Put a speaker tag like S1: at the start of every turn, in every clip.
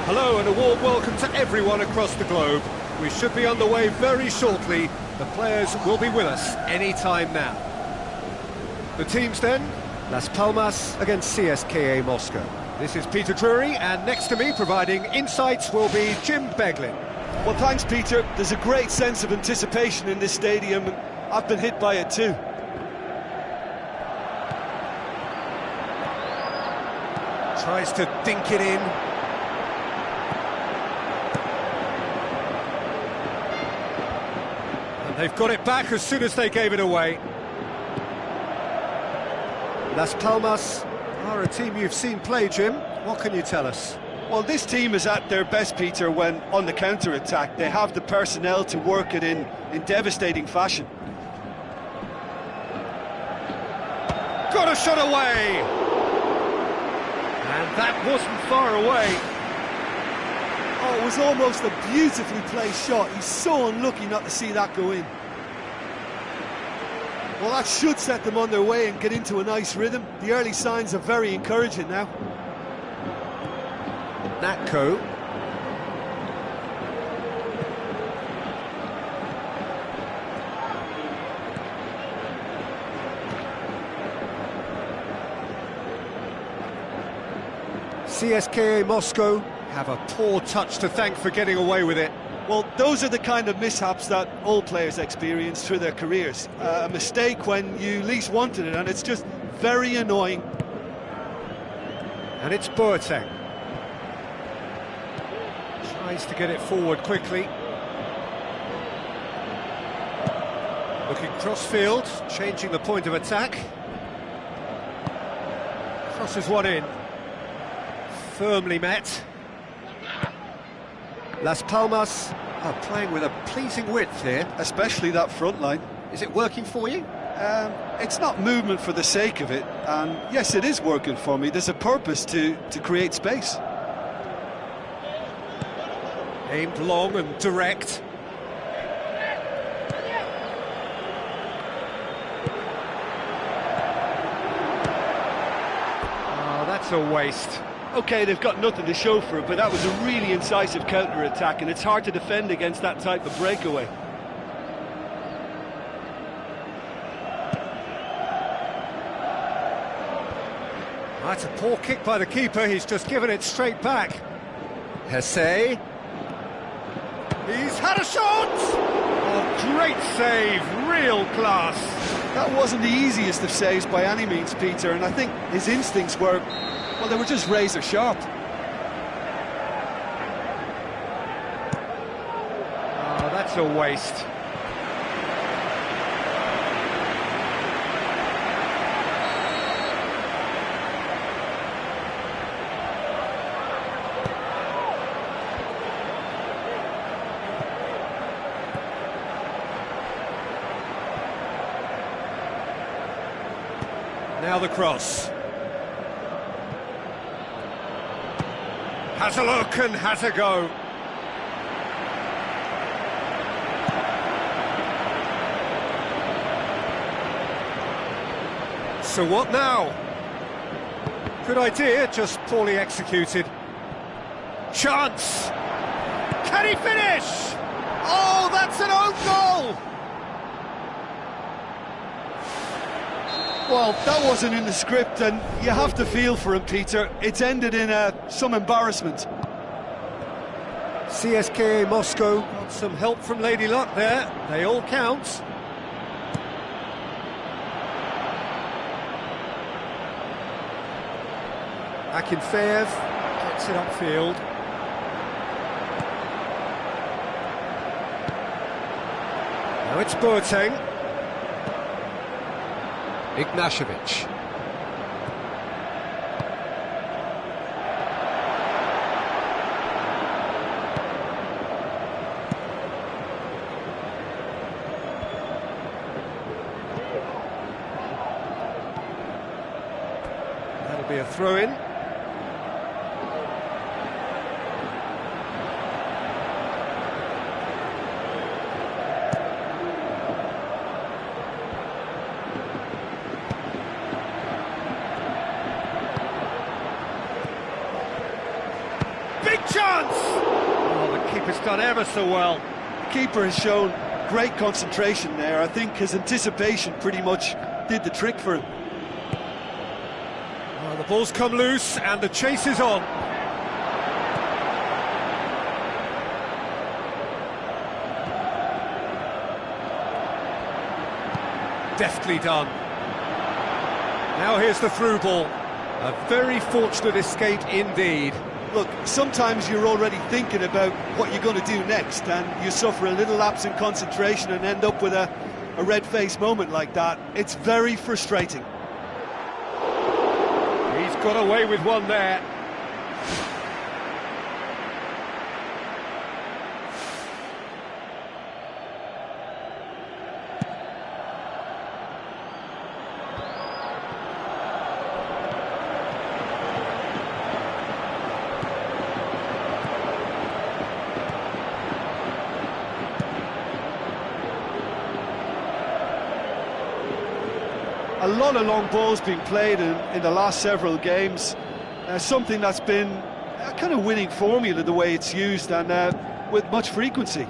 S1: Hello and a warm welcome to everyone across the globe. We should be on the way very shortly. The players will be with us any time now. The teams then, Las Palmas against CSKA Moscow. This is Peter Drury, and next to me providing insights will be Jim Beglin.
S2: Well, thanks, Peter. There's a great sense of anticipation in this stadium, and I've been hit by it too.
S1: Tries to dink it in. They've got it back as soon as they gave it away. Las Palmas are a team you've seen play, Jim. What can you tell us?
S2: Well, this team is at their best, Peter, when on the counter-attack. They have the personnel to work it in devastating fashion.
S1: Got a shot away! And that wasn't far away.
S2: Oh, it was almost a beautifully placed shot. He's so unlucky not to see that go in. Well, that should set them on their way and get into a nice rhythm. The early signs are very encouraging now.
S1: Natko. CSKA Moscow have a poor touch to thank for getting away with it.
S2: Well, those are the kind of mishaps that all players experience through their careers. A mistake when you least wanted it, and it's just very annoying.
S1: And it's Boateng. Tries to get it forward quickly. Looking cross-field, changing the point of attack. Crosses one in. Firmly met. Las Palmas are playing with a pleasing width here.
S2: Especially that front line.
S1: Is it working for you?
S2: It's not movement for the sake of it, and yes, it is working for me. There's a purpose to create space.
S1: Aimed long and direct. Oh, that's a waste.
S2: OK, they've got nothing to show for it, but that was a really incisive counter-attack, and it's hard to defend against that type of breakaway.
S1: That's a poor kick by the keeper, he's just given it straight back. Hesse. He's had a shot! Oh, great save, real class.
S2: That wasn't the easiest of saves by any means, Peter, and I think his instincts were, well, they were just razor sharp.
S1: Oh, that's a waste. Now the cross. Has a look and has a go. So what now? Good idea, just poorly executed. Chance! Can he finish? Oh, that's an own goal!
S2: Well, that wasn't in the script, and you have to feel for him, Peter. It's ended in some embarrassment.
S1: CSKA Moscow got some help from Lady Luck there. They all count. Akinfeev gets it upfield. Now it's Boateng. Ignashevich. That'll be a throw-in. Big chance! Oh, the keeper's done ever so well.
S2: The keeper has shown great concentration there. I think his anticipation pretty much did the trick for him.
S1: Well, the ball's come loose and the chase is on. Deftly done. Now here's the through ball. A very fortunate escape indeed.
S2: Look, sometimes you're already thinking about what you're going to do next, and you suffer a little lapse in concentration and end up with a red-faced moment like that. It's very frustrating.
S1: He's got away with one there.
S2: A lot of long balls being played in the last several games. Something that's been a kind of winning formula the way it's used, and with much frequency.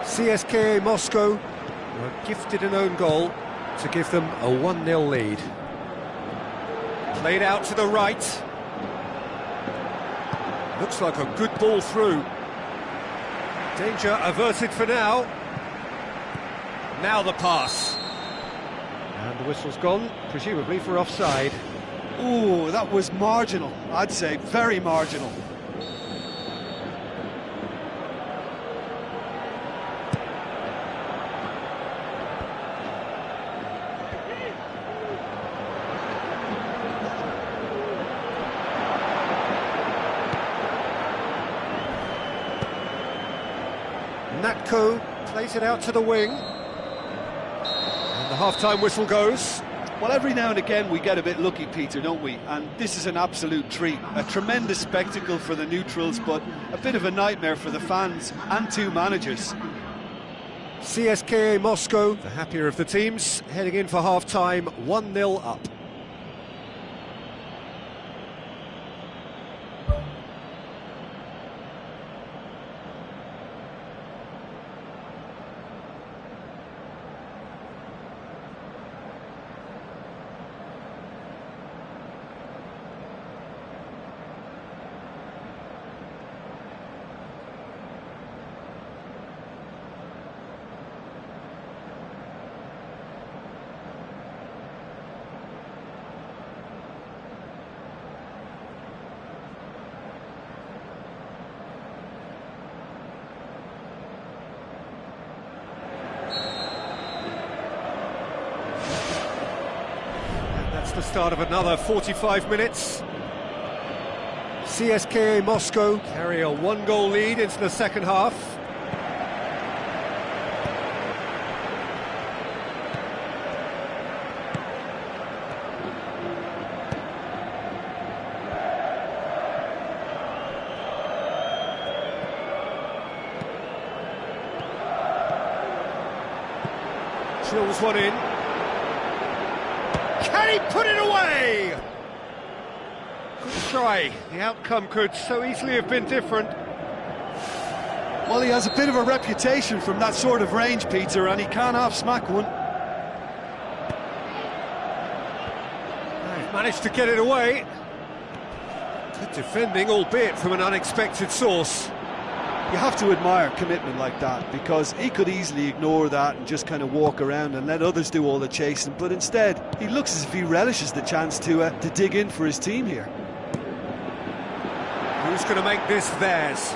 S1: CSKA Moscow were gifted an own goal to give them a 1-0 lead. Played out to the right. Looks like a good ball through. Danger averted for now. Now the pass. And the whistle's gone, presumably for offside.
S2: Ooh, that was marginal, I'd say, very marginal.
S1: Natko plays it out to the wing. And the half-time whistle goes.
S2: Well, every now and again we get a bit lucky, Peter, don't we? And this is an absolute treat. A tremendous spectacle for the neutrals, but a bit of a nightmare for the fans and two managers.
S1: CSKA Moscow, the happier of the teams, heading in for half-time, 1-0 up. The start of another 45 minutes. CSKA Moscow carry a 1-goal lead into the second half. Drills one in. Can he put it away? Try. The outcome could so easily have been different.
S2: Well, he has a bit of a reputation from that sort of range, Peter, and he can't half-smack one.
S1: They've managed to get it away. Good defending, albeit from an unexpected source.
S2: You have to admire commitment like that, because he could easily ignore that and just kind of walk around and let others do all the chasing, but instead he looks as if he relishes the chance to dig in for his team here.
S1: Who's going to make this theirs?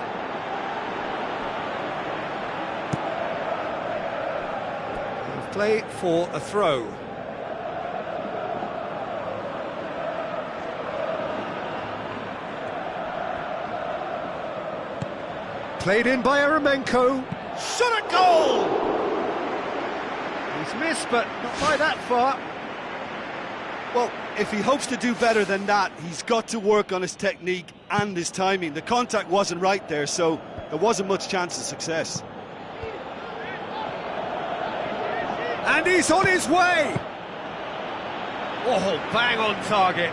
S1: Play for a throw. Played in by Eremenko. Shot at goal! He's missed, but not by that far.
S2: Well, if he hopes to do better than that, he's got to work on his technique and his timing. The contact wasn't right there, so there wasn't much chance of success.
S1: And he's on his way! Oh, bang on target.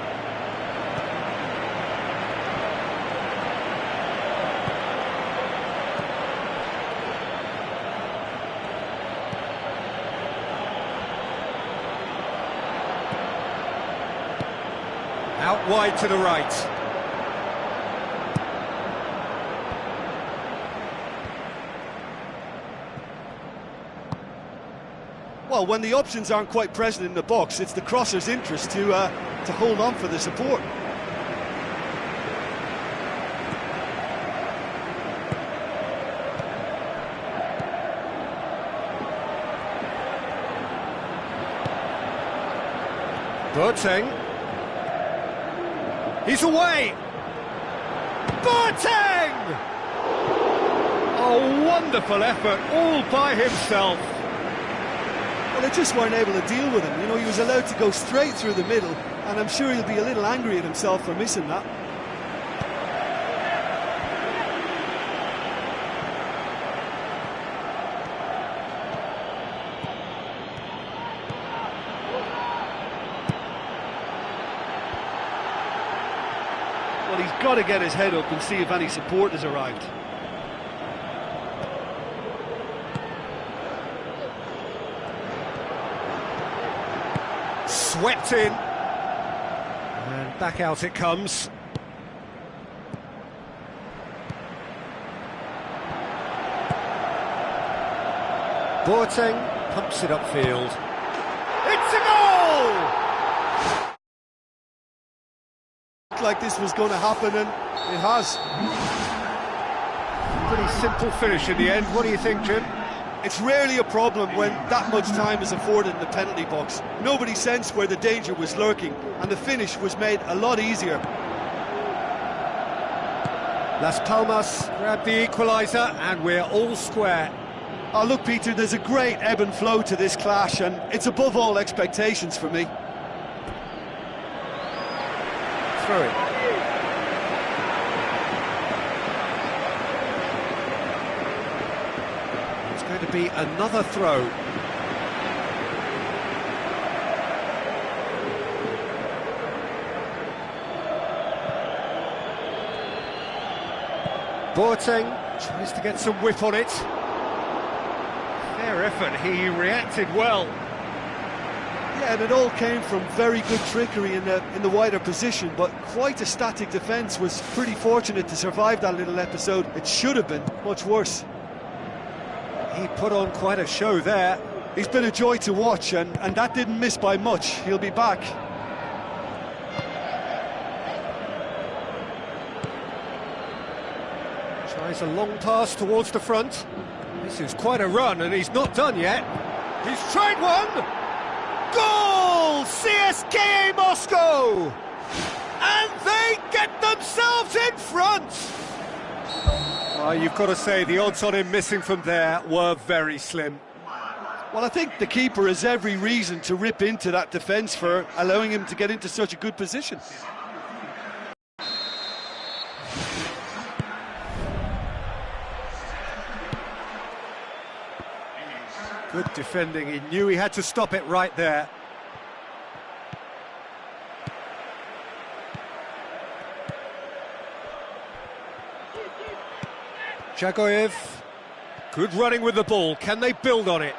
S1: Out wide to the right.
S2: Well, when the options aren't quite present in the box, it's the crosser's interest to hold on for the support.
S1: Boateng. He's away! Boateng! A wonderful effort, all by himself.
S2: Well, they just weren't able to deal with him. You know, he was allowed to go straight through the middle, and I'm sure he'll be a little angry at himself for missing that. Well, he's got to get his head up and see if any support has arrived.
S1: Swept in. And back out it comes. Boateng pumps it upfield. It's a goal!
S2: Like this was going to happen, and it has.
S1: Pretty simple finish in the end. What do you think, Jim?
S2: It's rarely a problem when that much time is afforded in the penalty box. Nobody sensed where the danger was lurking, and the finish was made a lot easier.
S1: Las Palmas grabbed the equaliser, and we're all square.
S2: Oh, look, Peter, there's a great ebb and flow to this clash, and it's above all expectations for me.
S1: Throw it. It's going to be another throw. Boateng tries to get some whip on it. Fair effort, he reacted well.
S2: Yeah, and it all came from very good trickery in the wider position, but quite a static defence. Was pretty fortunate to survive that little episode. It should have been much worse.
S1: He put on quite a show there.
S2: He's been a joy to watch, and that didn't miss by much. He'll be back.
S1: Tries a long pass towards the front. This is quite a run, and he's not done yet. He's tried one! Goal! CSKA Moscow! And they get themselves in front! You've got to say, the odds on him missing from there were very slim.
S2: Well, I think the keeper has every reason to rip into that defence for allowing him to get into such a good position.
S1: Good defending, he knew he had to stop it right there. Jagoyev, good running with the ball. Can they build on it?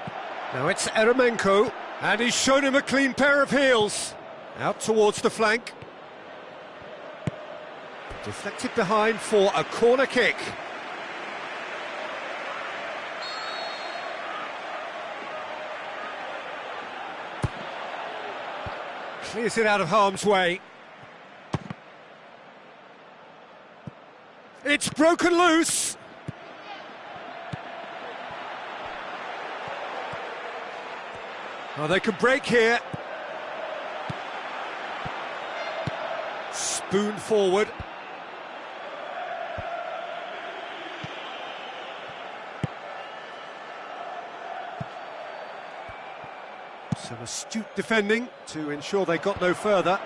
S1: Now it's Eremenko, and he's shown him a clean pair of heels. Out towards the flank. Deflected behind for a corner kick. Clears it out of harm's way. It's broken loose. Oh, they can break here. Spoon forward. Some astute defending to ensure they got no further.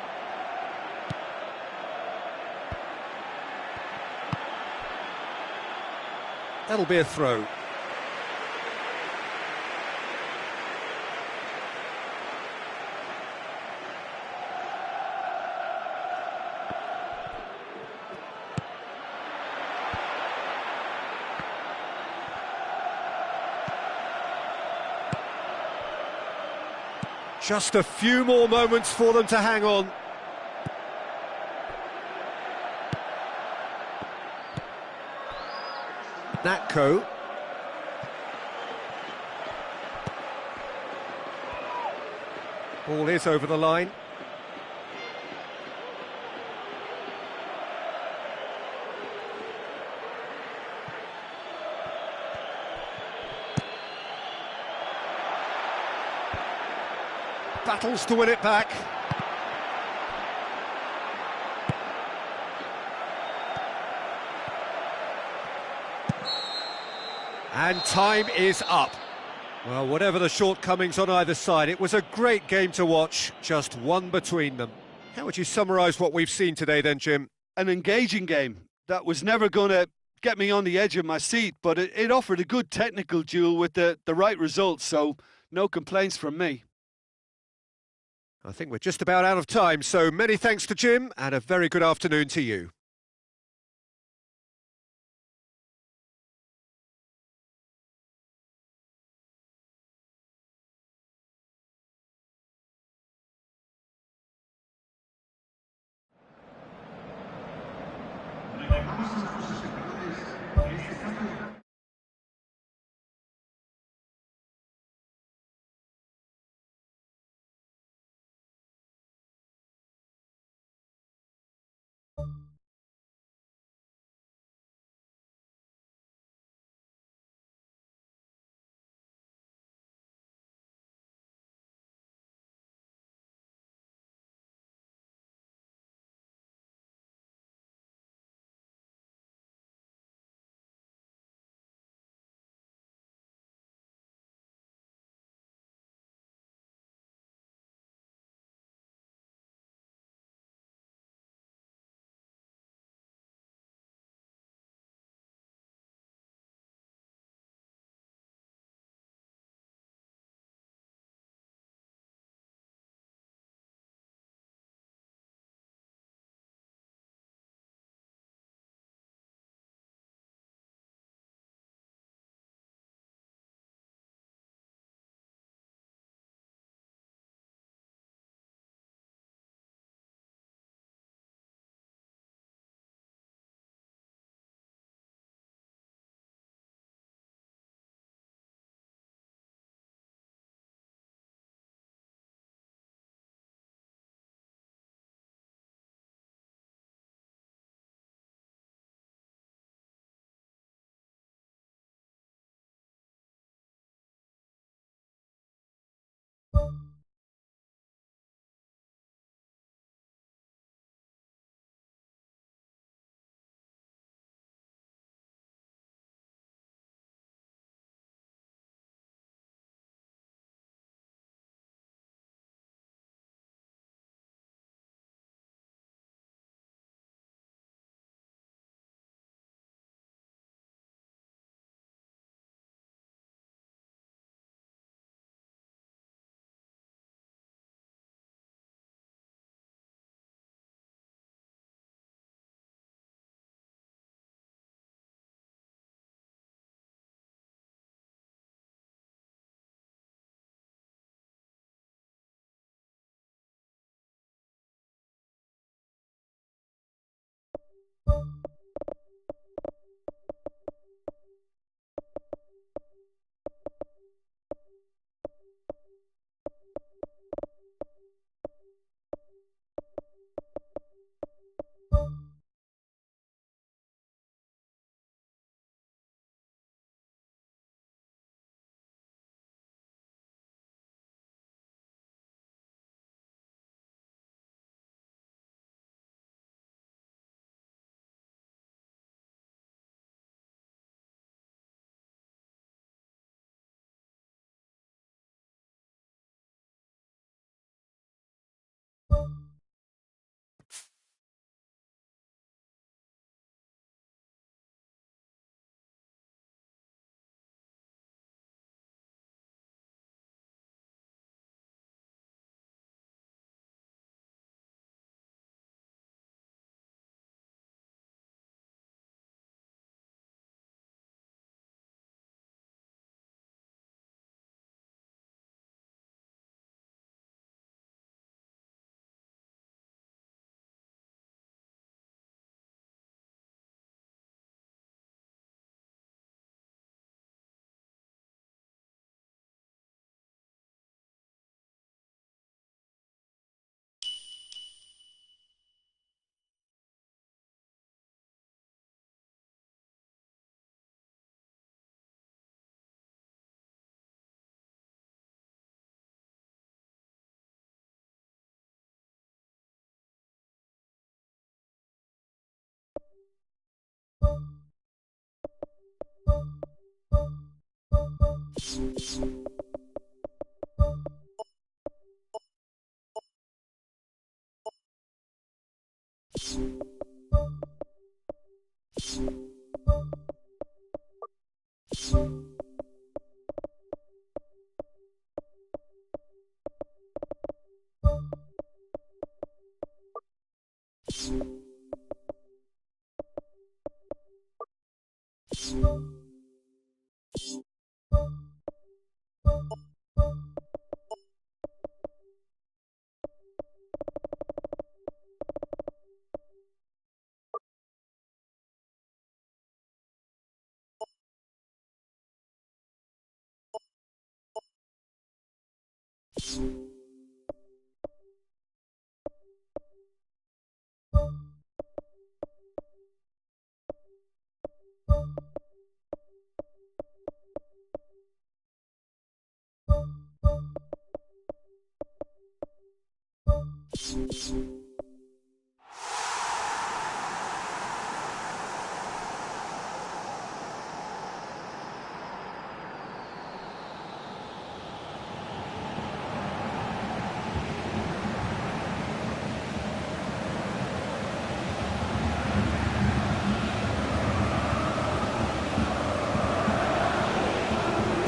S1: That'll be a throw. Just a few more moments for them to hang on. Natko. Ball is over the line. Battles to win it back. And time is up. Well, whatever the shortcomings on either side, it was a great game to watch, just one between them. How would you summarise what we've seen today then, Jim?
S2: An engaging game that was never going to get me on the edge of my seat, but it offered a good technical duel with the right results, so no complaints from me.
S1: I think we're just about out of time, so many thanks to Jim, and a very good afternoon to you.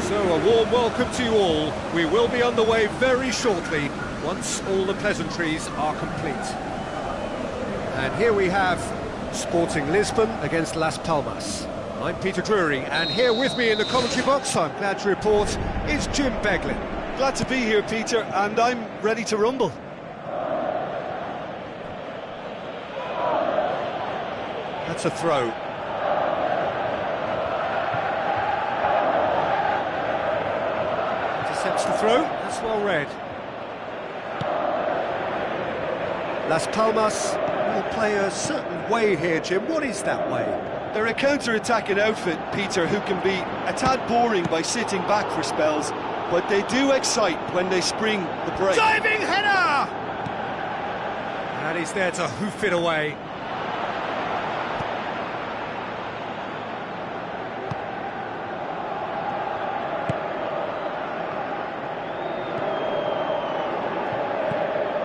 S1: So a warm welcome to you all. We will be on the way very shortly, once all the pleasantries are complete. And here we have Sporting Lisbon against Las Palmas. I'm Peter Drury, and here with me in the commentary box, I'm glad to report, is Jim Beglin.
S2: Glad to be here, Peter, and I'm ready to rumble.
S1: That's a throw. Intercepts the throw, that's well read. Las Palmas will play a certain way here, Jim. What is that way?
S2: They're a counter-attacking outfit, Peter, who can be a tad boring by sitting back for spells, but they do excite when they spring the break.
S1: Diving header! And he's there to hoof it away.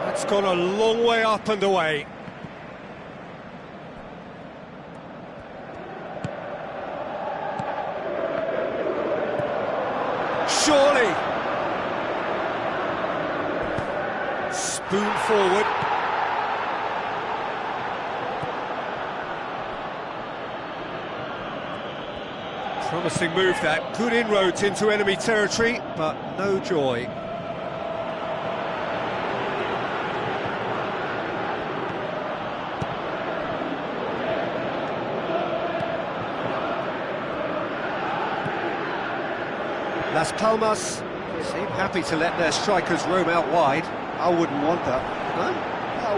S1: That's gone a long way up and away. Surely. Spoon forward. Promising move that. Good inroads into enemy territory, but no joy. Las Palmas seem happy to let their strikers roam out wide.
S2: I wouldn't want that.
S1: Huh?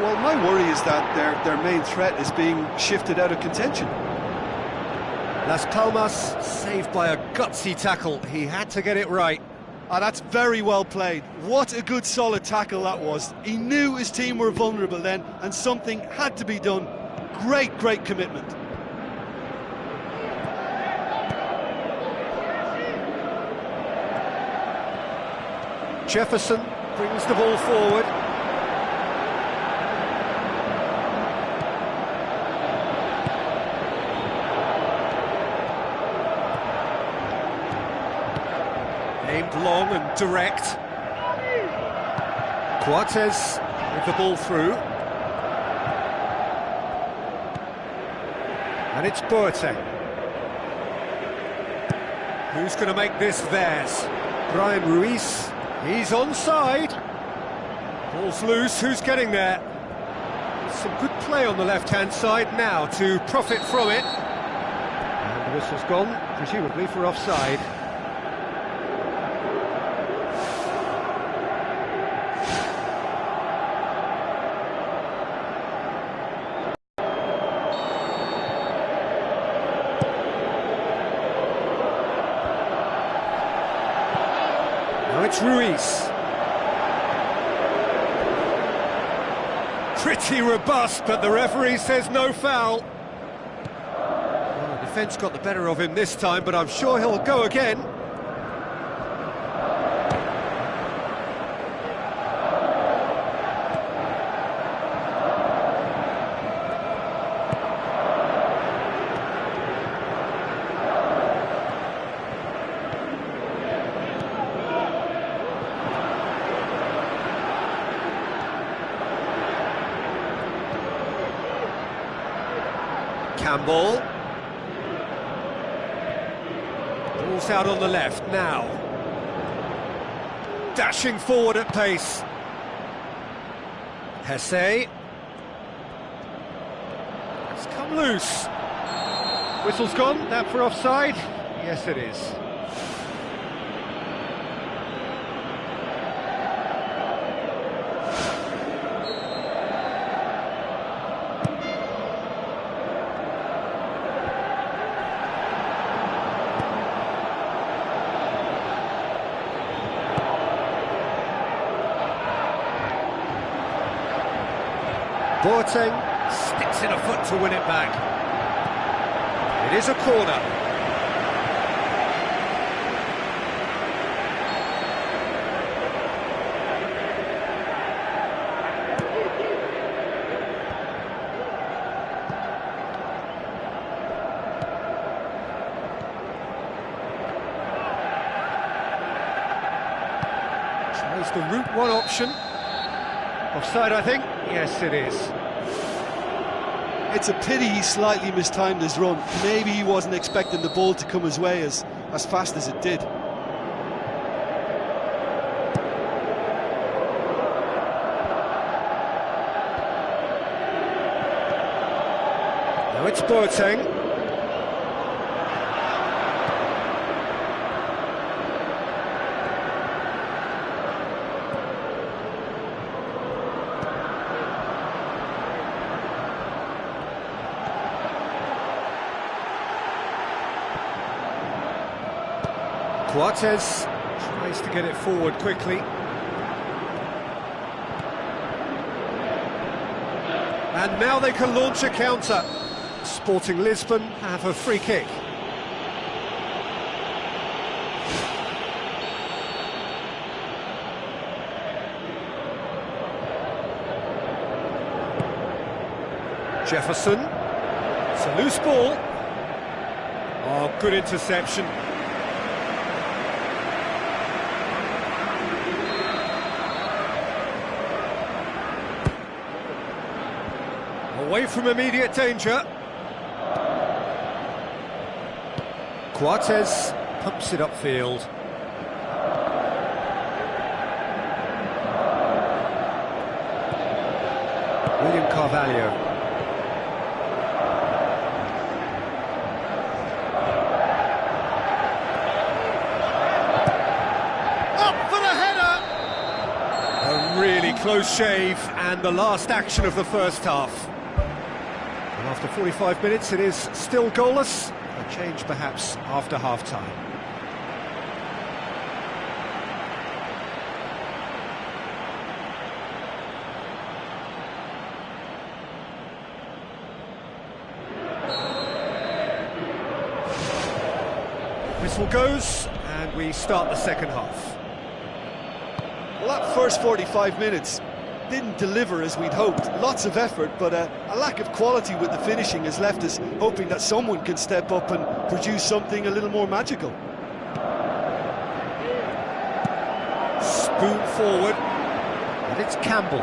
S2: Well, my worry is that their main threat is being shifted out of contention.
S1: Las Palmas saved by a gutsy tackle. He had to get it right.
S2: That's very well played. What a good solid tackle that was. He knew his team were vulnerable then, and something had to be done. Great commitment.
S1: Jefferson brings the ball forward. Aimed long and direct. Coates with the ball through. And it's Boateng. Who's going to make this theirs? Brian Ruiz. He's onside. Ball's loose. Who's getting there? Some good play on the left-hand side now to profit from it. And the whistle's gone, presumably for offside. Now it's Ruiz. Pretty robust, but the referee says no foul. Well, the defence got the better of him this time, but I'm sure he'll go again. Campbell. Ball's out on the left now. Dashing forward at pace. Hesse. It's come loose. Whistle's gone, that for offside? Yes, it is. Boateng sticks in a foot to win it back. It is a corner. Tries the route one option. Offside, I think. Yes, it is.
S2: It's a pity he slightly mistimed his run. Maybe he wasn't expecting the ball to come his way as fast as it did.
S1: Now it's Boateng. Coates tries to get it forward quickly. And now they can launch a counter. Sporting Lisbon have a free kick. Jefferson. It's a loose ball. Oh, good interception. Away from immediate danger. Coates pumps it upfield. William Carvalho. close shave, and the last action of the first half. And after 45 minutes, it is still goalless. A change perhaps after half-time. Whistle goes, and we start the second half.
S2: Well, that first 45 minutes didn't deliver as we'd hoped. Lots of effort, but a lack of quality with the finishing has left us hoping that someone can step up and produce something a little more magical.
S1: Spoon forward, and it's Campbell.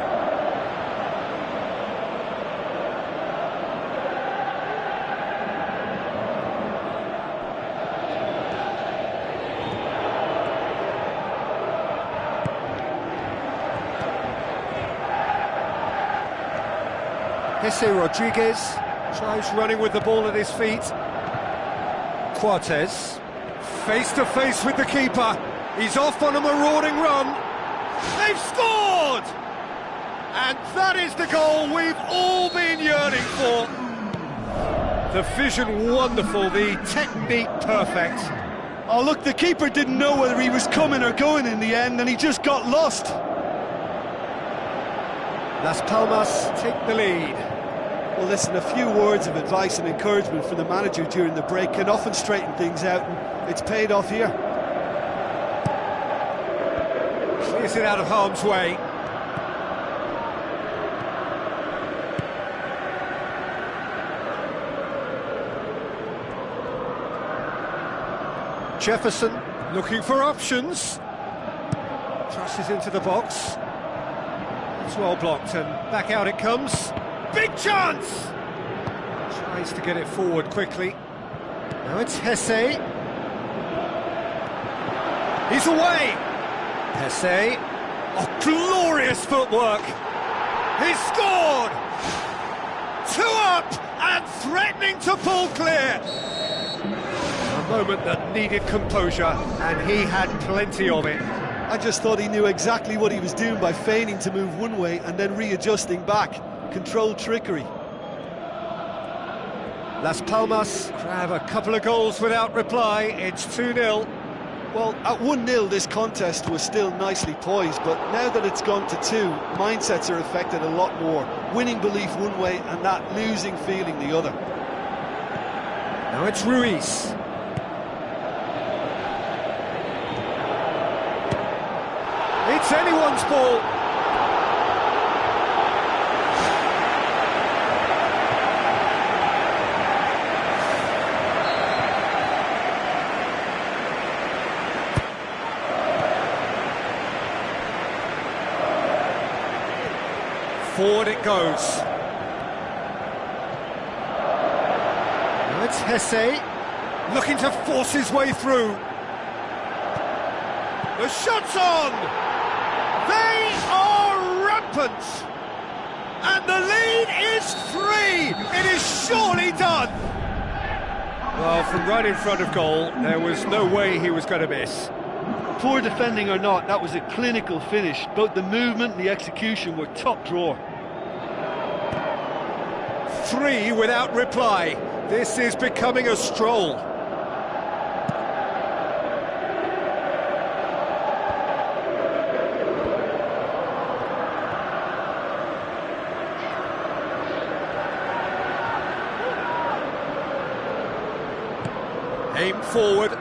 S1: Jesse Rodriguez tries running with the ball at his feet. Cortez, face to face with the keeper. He's off on a marauding run. They've scored! And that is the goal we've all been yearning for. The vision wonderful, the technique perfect.
S2: Oh, look, the keeper didn't know whether he was coming or going in the end, and he just got lost.
S1: Las Palmas take the lead.
S2: Well, listen, a few words of advice and encouragement from the manager during the break can often straighten things out, and it's paid off here.
S1: Clears it out of harm's way. Jefferson looking for options. Crosses into the box. It's well blocked, and back out it comes. Big chance! Tries to get it forward quickly. Now it's Hesse. He's away! Hesse. Oh, glorious footwork! He's scored! 2 up and threatening to pull clear! A moment that needed composure, and he had plenty of it.
S2: I just thought he knew exactly what he was doing by feigning to move one way and then readjusting back. Controlled trickery.
S1: Las Palmas grab a couple of goals without reply. It's 2-0.
S2: Well, at 1-0 this contest was still nicely poised, but now that it's gone to 2, mindsets are affected a lot more. Winning belief one way and that losing feeling the other.
S1: Now it's Ruiz. It's anyone's ball. Forward it goes. Now it's Hesse, looking to force his way through. The shot's on! They are rampant! And the lead is 3! It is surely done! Well, from right in front of goal, there was no way he was going to miss.
S2: Poor defending or not, that was a clinical finish. Both the movement and the execution were top drawer.
S1: 3 without reply. This is becoming a stroll. Aim forward.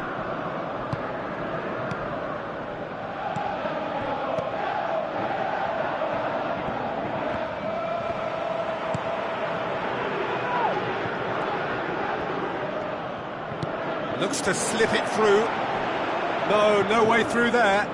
S1: Looks to slip it through. No, no way through there.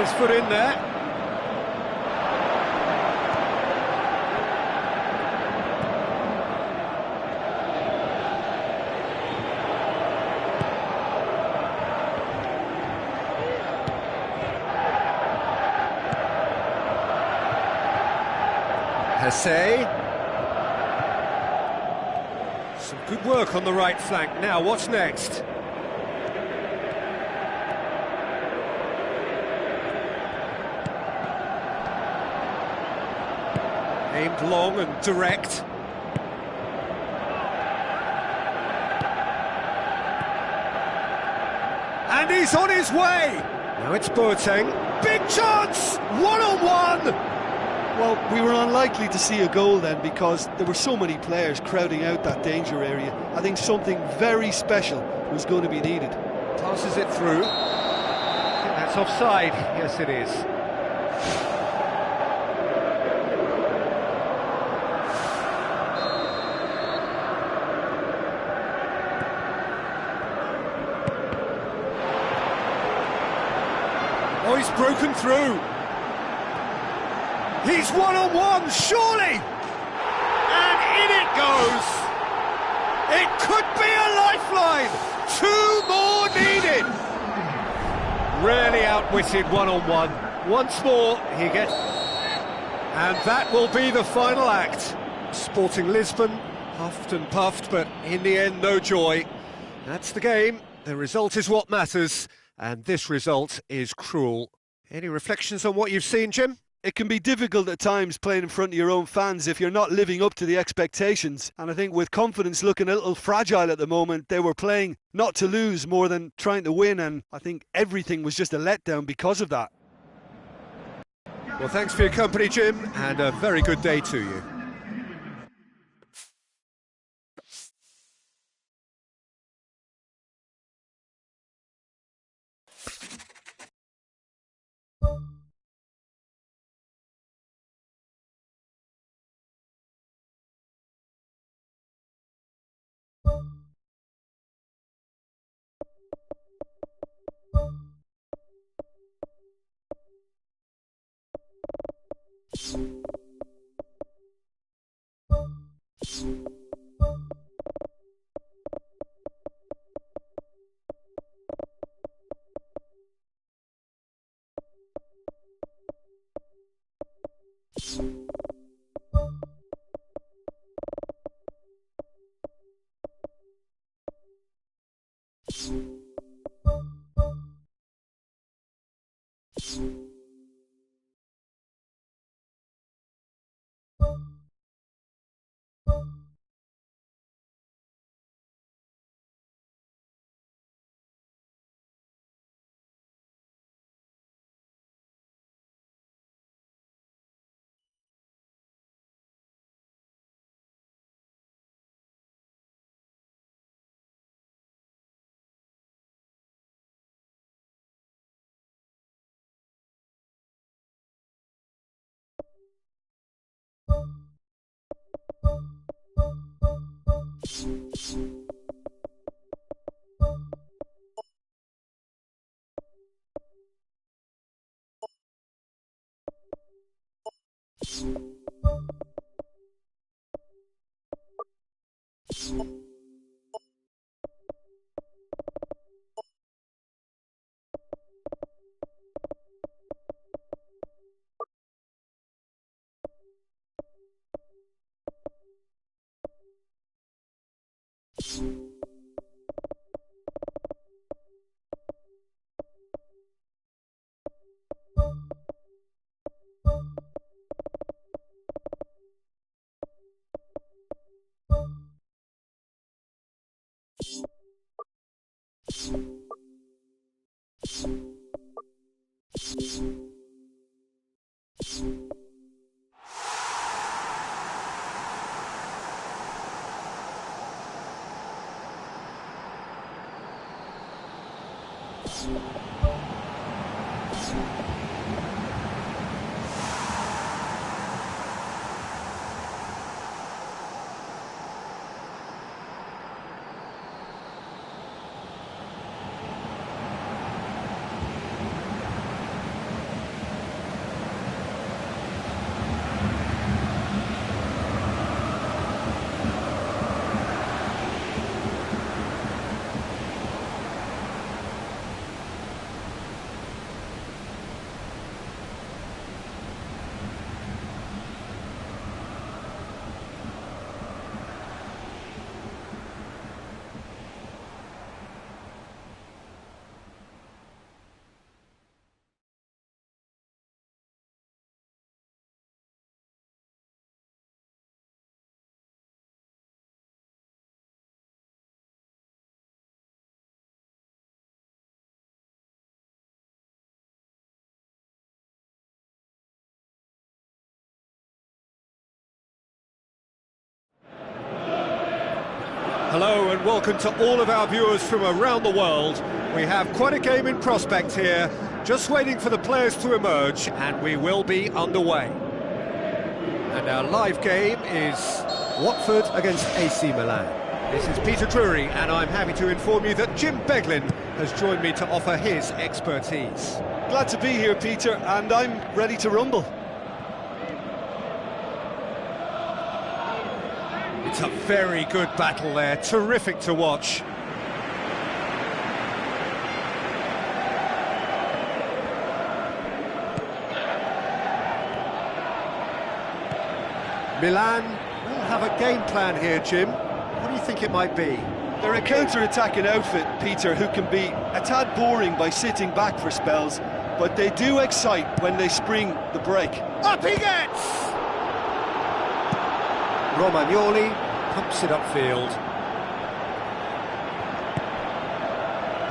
S1: his foot in there. Hesse. Some good work on the right flank. Now, what's next? Aimed long and direct. And he's on his way! Now it's Boateng. Big chance! One-on-one!
S2: Well, we were unlikely to see a goal then because there were so many players crowding out that danger area. I think something very special was going to be needed.
S1: Passes it through. I think that's offside. Yes, it is. Oh, he's broken through. He's one-on-one, surely! And in it goes! It could be a lifeline! 2 more needed! Rarely outwitted one-on-one. Once more, he gets... And that will be the final act. Sporting Lisbon, huffed and puffed, but in the end, no joy. That's the game. The result is what matters, and this result is cruel. Any reflections on what you've seen, Jim?
S2: It can be difficult at times playing in front of your own fans if you're not living up to the expectations. And I think with confidence looking a little fragile at the moment, they were playing not to lose more than trying to win. And I think everything was just a letdown because of that.
S1: Well, thanks for your company, Jim, and a very good day to you. Hello and welcome to all of our viewers from around the world. We have quite a game in prospect here, just waiting for the players to emerge, and we will be underway. And our live game is Watford against AC Milan. This is Peter Drury, and I'm happy to inform you that Jim Beglin has joined me to offer his expertise.
S2: Glad to be here, Peter, and I'm ready to rumble.
S1: It's a very good battle there, terrific to watch. Milan will have a game plan here, Jim. What do you think it might be?
S2: They're a counter-attacking outfit, Peter, who can be a tad boring by sitting back for spells, but they do excite when they spring the break.
S1: Up he gets! Romagnoli pumps it upfield.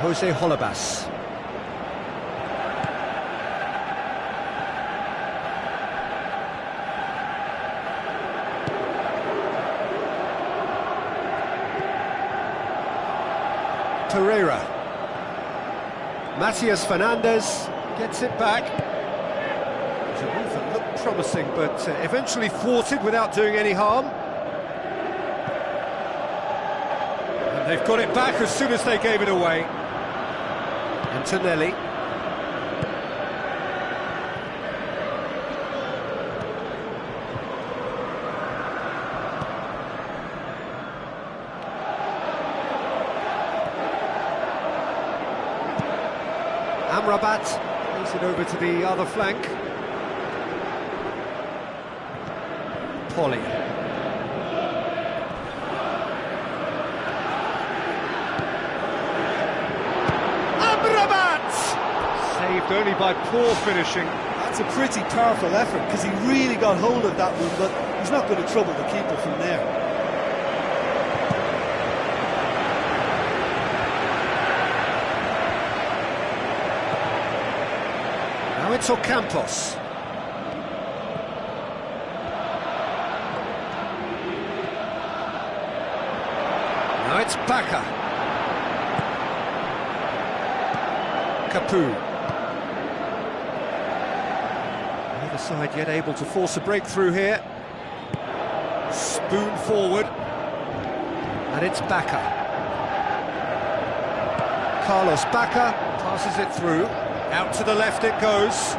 S1: Jose Holebas. Torreira. Matias Fernandez gets it back. It's a move that looked promising, but eventually thwarted without doing any harm. And they've got it back as soon as they gave it away. Antonelli. Amrabat plays it over to the other flank. Polly. Amrabat! Saved only by poor finishing.
S2: That's a pretty powerful effort, because he really got hold of that one, but he's not going to trouble the keeper from there.
S1: Now it's Ocampos. Now it's Bacca. Capu. Neither side yet able to force a breakthrough here. Spoon forward. And it's Bacca. Carlos Bacca passes it through. Out to the left it goes.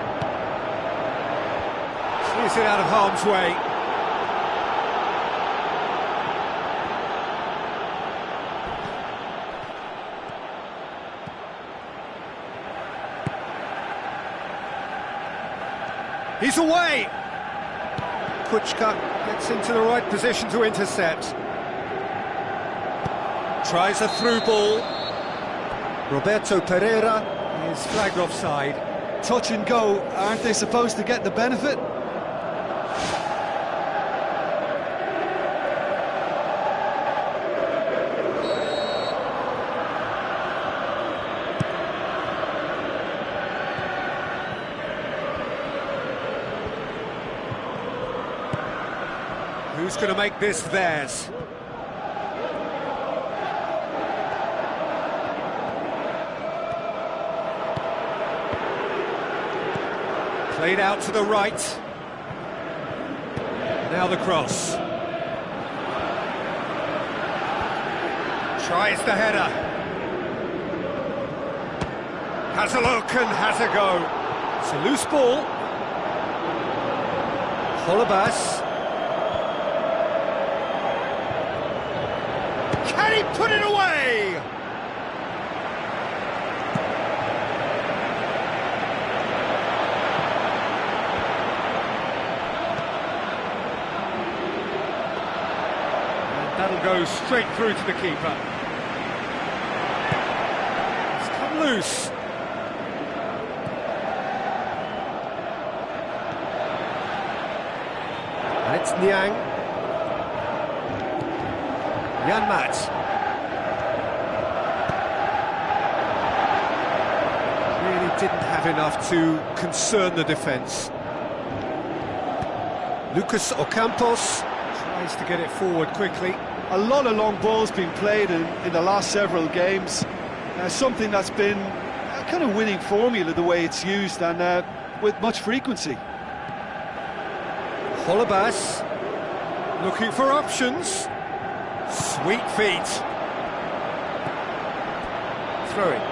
S1: Clears it out of harm's way. He's away! Kuchka gets into the right position to intercept. Tries a through ball. Roberto Pereira is flagged offside.
S2: Touch and go, aren't they supposed to get the benefit?
S1: Who's going to make this theirs? Played out to the right. Now the cross. Tries the header. Has a look and has a go. It's a loose ball. Holebas. Can he put it away? That'll go straight through to the keeper. It's come loose. And it's Niang. Janmaat. Really didn't have enough to concern the defence. Lucas Ocampos tries to get it forward quickly.
S2: A lot of long balls being played in the last several games. Something that's been a kind of winning formula the way it's used, and with much frequency.
S1: Holebas looking for options. Sweet feet. Throwing.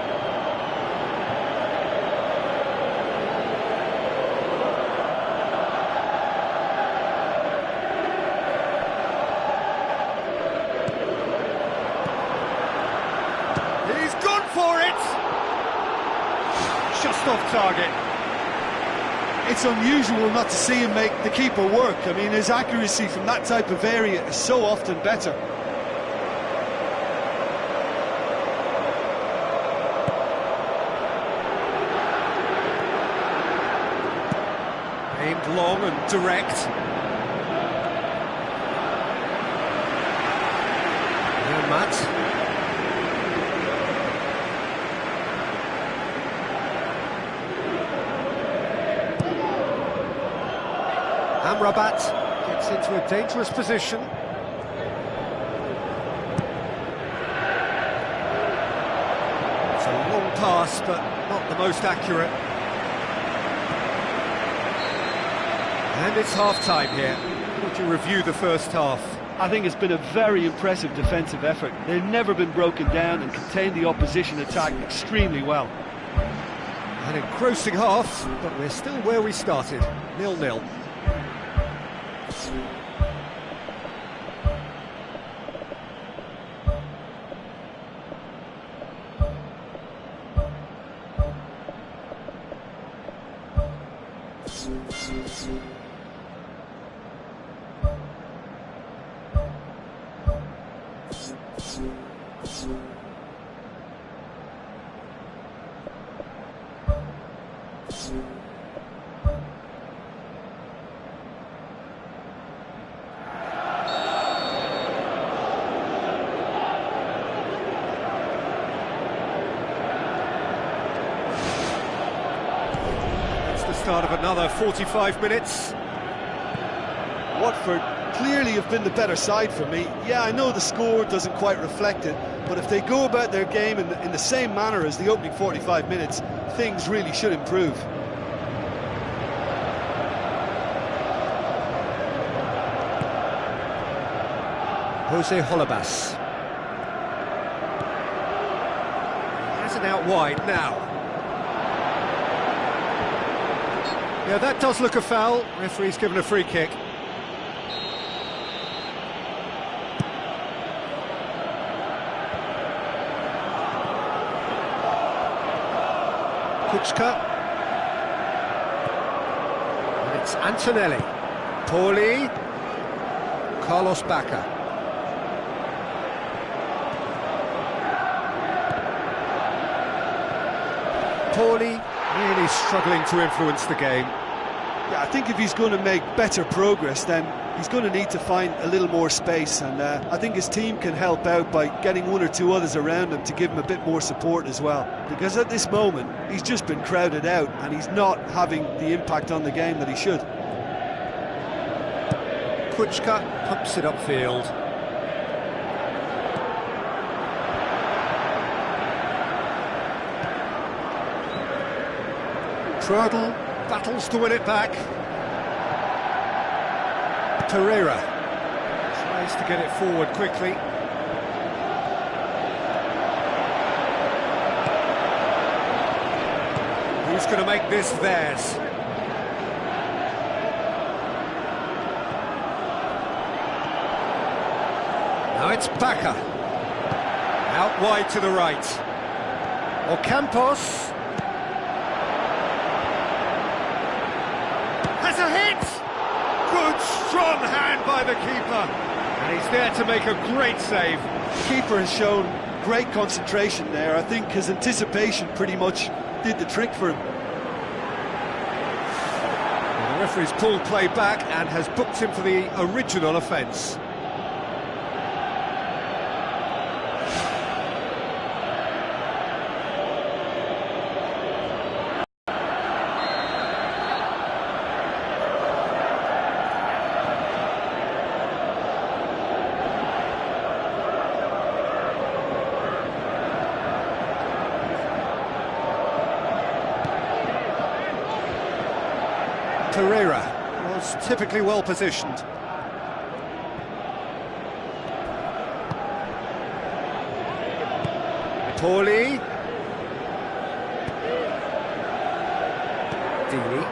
S1: He's gone for it! Just off target.
S2: It's unusual not to see him make the keeper work. I mean, his accuracy from that type of area is so often better.
S1: Aimed long and direct. Here, Matt. Amrabat gets into a dangerous position. It's a long pass, but not the most accurate. And it's half-time here. Would you review the first half?
S2: I think it's been a very impressive defensive effort. They've never been broken down and contained the opposition attack extremely well.
S1: An engrossing half, but we're still where we started, 0-0. Start of another 45 minutes.
S2: Watford clearly have been the better side for me. Yeah, I know the score doesn't quite reflect it, but if they go about their game in the same manner as the opening 45 minutes, things really should improve.
S1: Jose Holebas. Has it out wide now. Yeah, that does look a foul. Referee's given a free kick. Kuczka. And it's Antonelli. Pauli. Carlos Bacca. Pauli really struggling to influence the game.
S2: Yeah, I think if he's going to make better progress, then he's going to need to find a little more space, and I think his team can help out by getting one or two others around him to give him a bit more support as well, because at this moment he's just been crowded out and he's not having the impact on the game that he should.
S1: Kuczka pumps it upfield. Trudle battles to win it back. Torreira tries to get it forward quickly. Who's going to make this theirs? Now it's Bacca. Out wide to the right. Ocampos. Has a hit! Good, strong hand by the keeper. And he's there to make a great save.
S2: The keeper has shown great concentration there. I think his anticipation pretty much did the trick for him.
S1: Well, the referee's pulled play back and has booked him for the original offence. Pereira was typically well positioned. Pauli. Dini.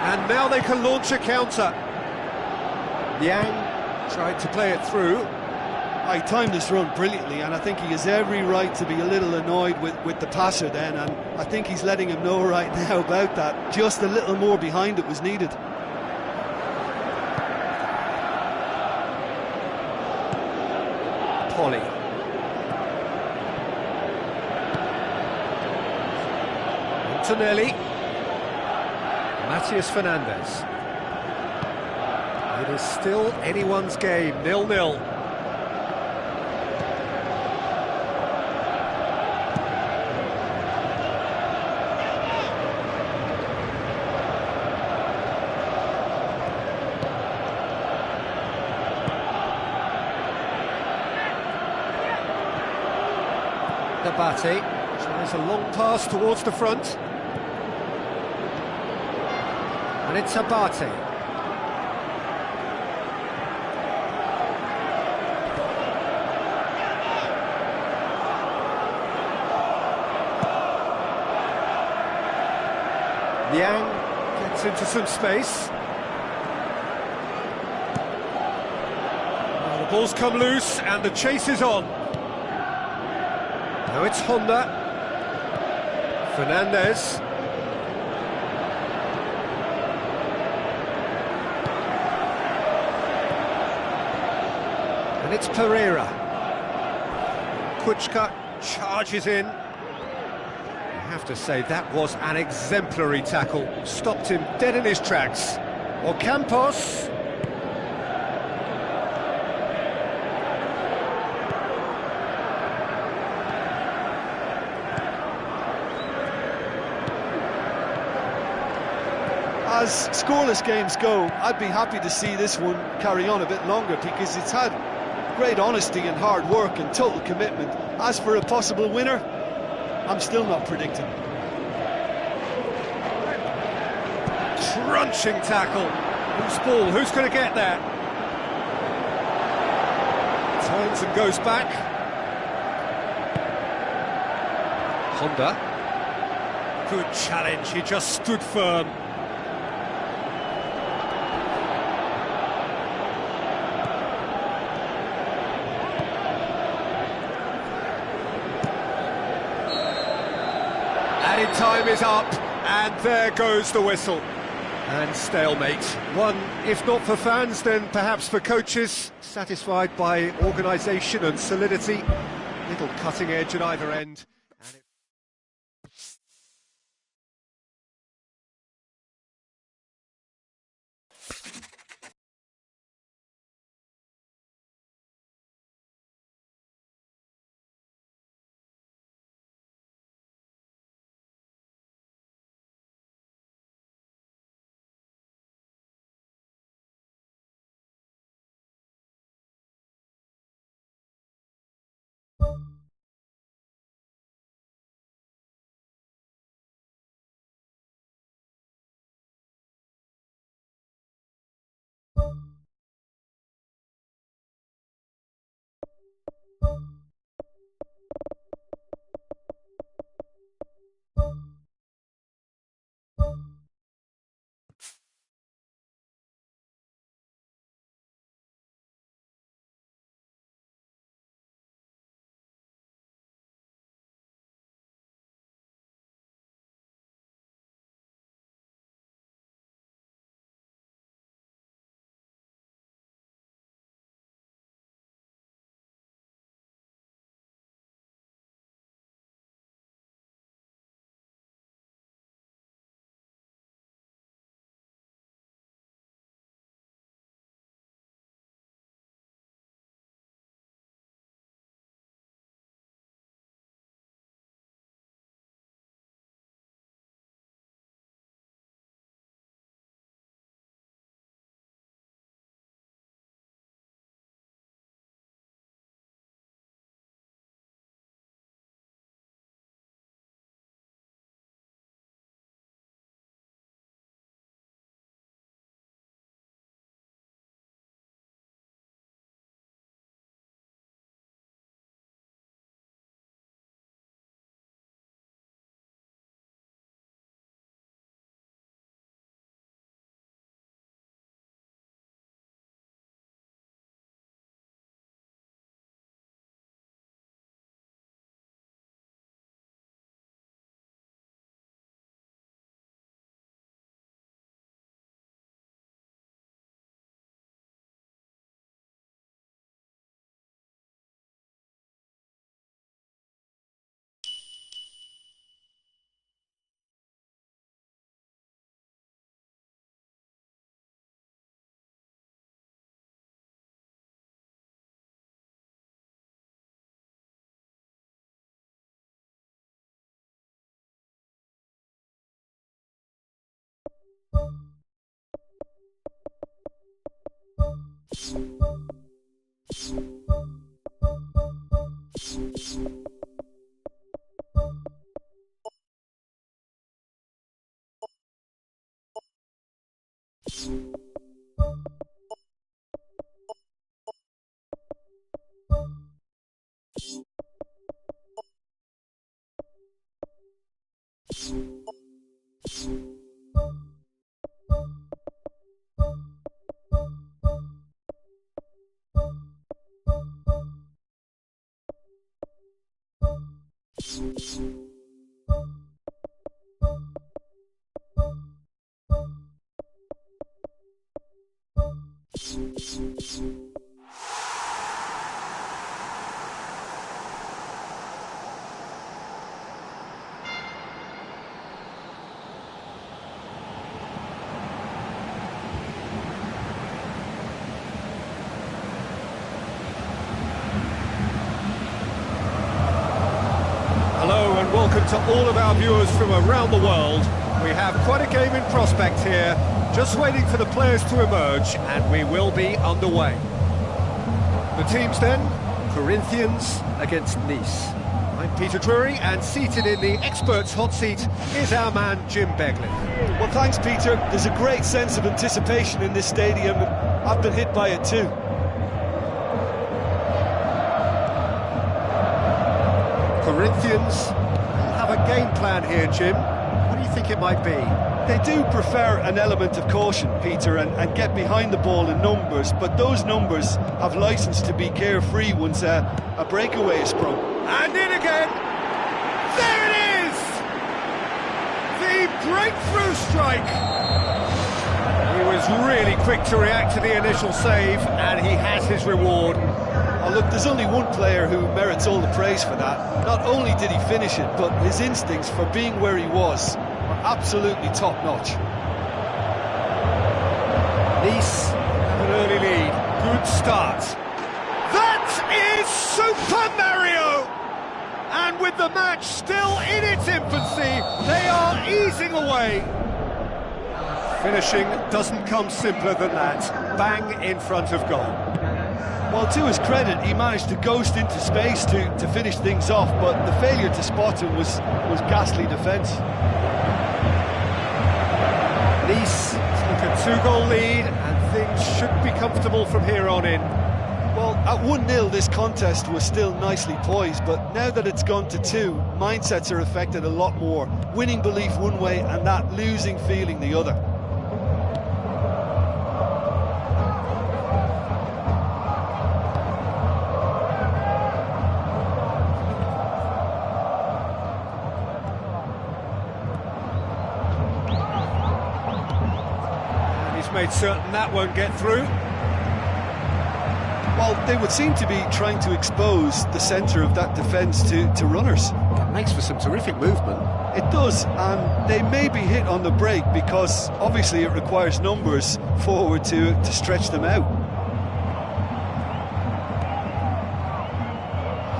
S1: And now they can launch a counter. Yang tried to play it through.
S2: He timed this run brilliantly, and I think he has every right to be a little annoyed with the passer then, and I think he's letting him know right now about that. Just a little more behind it was needed.
S1: Pauli. Antonelli. Matias Fernandez. It is still anyone's game, 0-0. Abate tries a long pass towards the front. And it's Abate. Yang gets into some space. Well, the ball's come loose and the chase is on. Now it's Honda. Fernandez. And it's Pereira. Kuchka charges in. I have to say, that was an exemplary tackle. Stopped him dead in his tracks. Ocampos.
S2: As scoreless games go, I'd be happy to see this one carry on a bit longer because it's had great honesty and hard work and total commitment. As for a possible winner, I'm still not predicting.
S1: Crunching tackle. Loose ball, who's going to get there? Turns and goes back. Honda. Good challenge, he just stood firm. Added time is up, and there goes the whistle. And stalemate. One, if not for fans, then perhaps for coaches, satisfied by organisation and solidity. Little cutting edge at either end. Hello and welcome to all of our viewers from around the world. We have quite a game in prospect here, just waiting for the players to emerge, and we will be underway. The teams then, Corinthians against Nice. I'm Peter Drury, and seated in the experts' hot seat is our man Jim Begley.
S2: Well, thanks, Peter. There's a great sense of anticipation in this stadium. I've been hit by it too.
S1: Corinthians have a game plan here, Jim. What do you think it might be?
S2: They do prefer an element of caution, Peter, and get behind the ball in numbers, but those numbers have licence to be carefree once a breakaway is sprung.
S1: And in again! There it is! The breakthrough strike! He was really quick to react to the initial save, and he has his reward.
S2: Oh, look, there's only one player who merits all the praise for that. Not only did he finish it, but his instincts for being where he was were absolutely top-notch.
S1: Nice have an early lead. Good start. That is Super Mario! And with the match still in its infancy, they are easing away. Finishing doesn't come simpler than that. Bang in front of goal.
S2: Well, to his credit, he managed to ghost into space to finish things off, but the failure to spot him was ghastly defence.
S1: Nice took a two-goal lead, and things should be comfortable from here on in.
S2: Well, at 1-0, this contest was still nicely poised, but now that it's gone to 2, mindsets are affected a lot more. Winning belief one way, and that losing feeling the other.
S1: Made certain that won't get through.
S2: Well, they would seem to be trying to expose the centre of that defence to runners.
S1: It makes for some terrific movement.
S2: It does, and they may be hit on the break because obviously it requires numbers forward to stretch them out.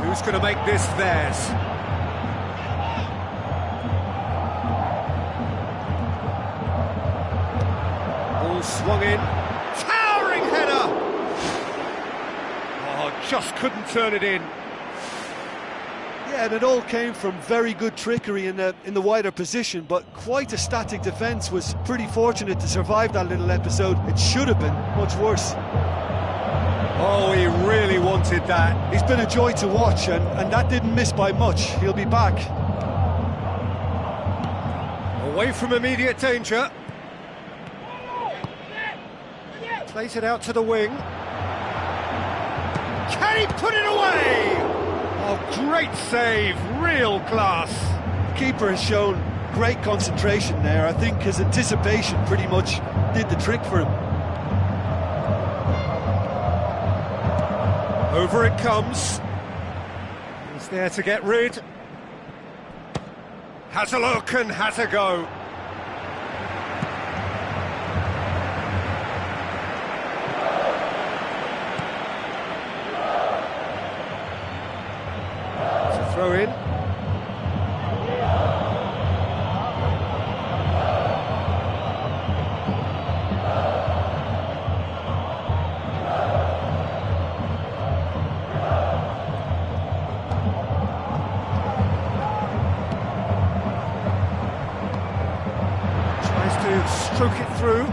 S1: Who's going to make this theirs? Swung in, towering header! Oh, just couldn't turn it in.
S2: Yeah, and it all came from very good trickery in the wider position, but quite a static defence. Was pretty fortunate to survive that little episode. It should have been much worse.
S1: Oh, he really wanted that.
S2: He's been a joy to watch, and that didn't miss by much. He'll be back.
S1: Away from immediate danger. Plays it out to the wing. Can he put it away? Oh, great save, real class.
S2: The keeper has shown great concentration there. I think his anticipation pretty much did the trick for him.
S1: Over it comes. He's there to get rid. Has a look and has a go. Throw in. Tries to stroke it through.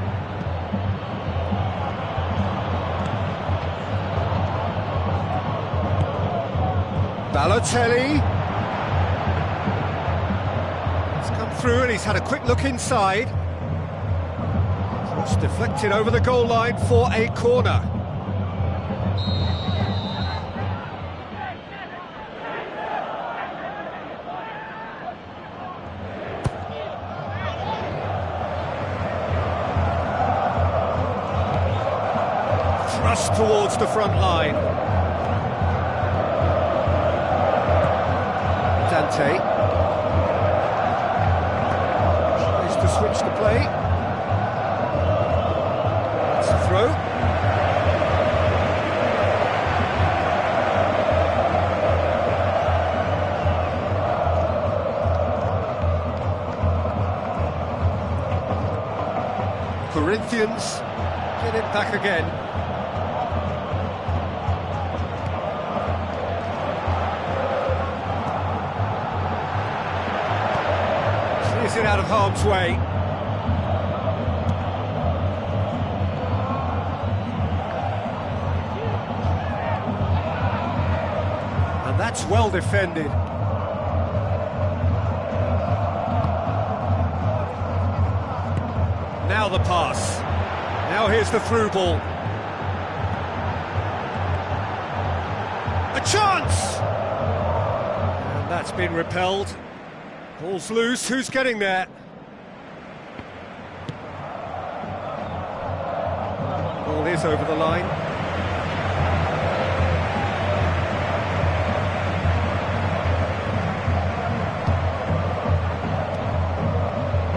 S1: Balotelli. He's come through and he's had a quick look inside. Cross deflected over the goal line for a corner. the front line. Dante. Tries to switch the play. It's a throw. Corinthians get it back again. Clears it out of harm's way. And that's well defended. Now the pass. Now here's the through ball. A chance! And that's been repelled. Ball's loose. Who's getting there? Ball is over the line.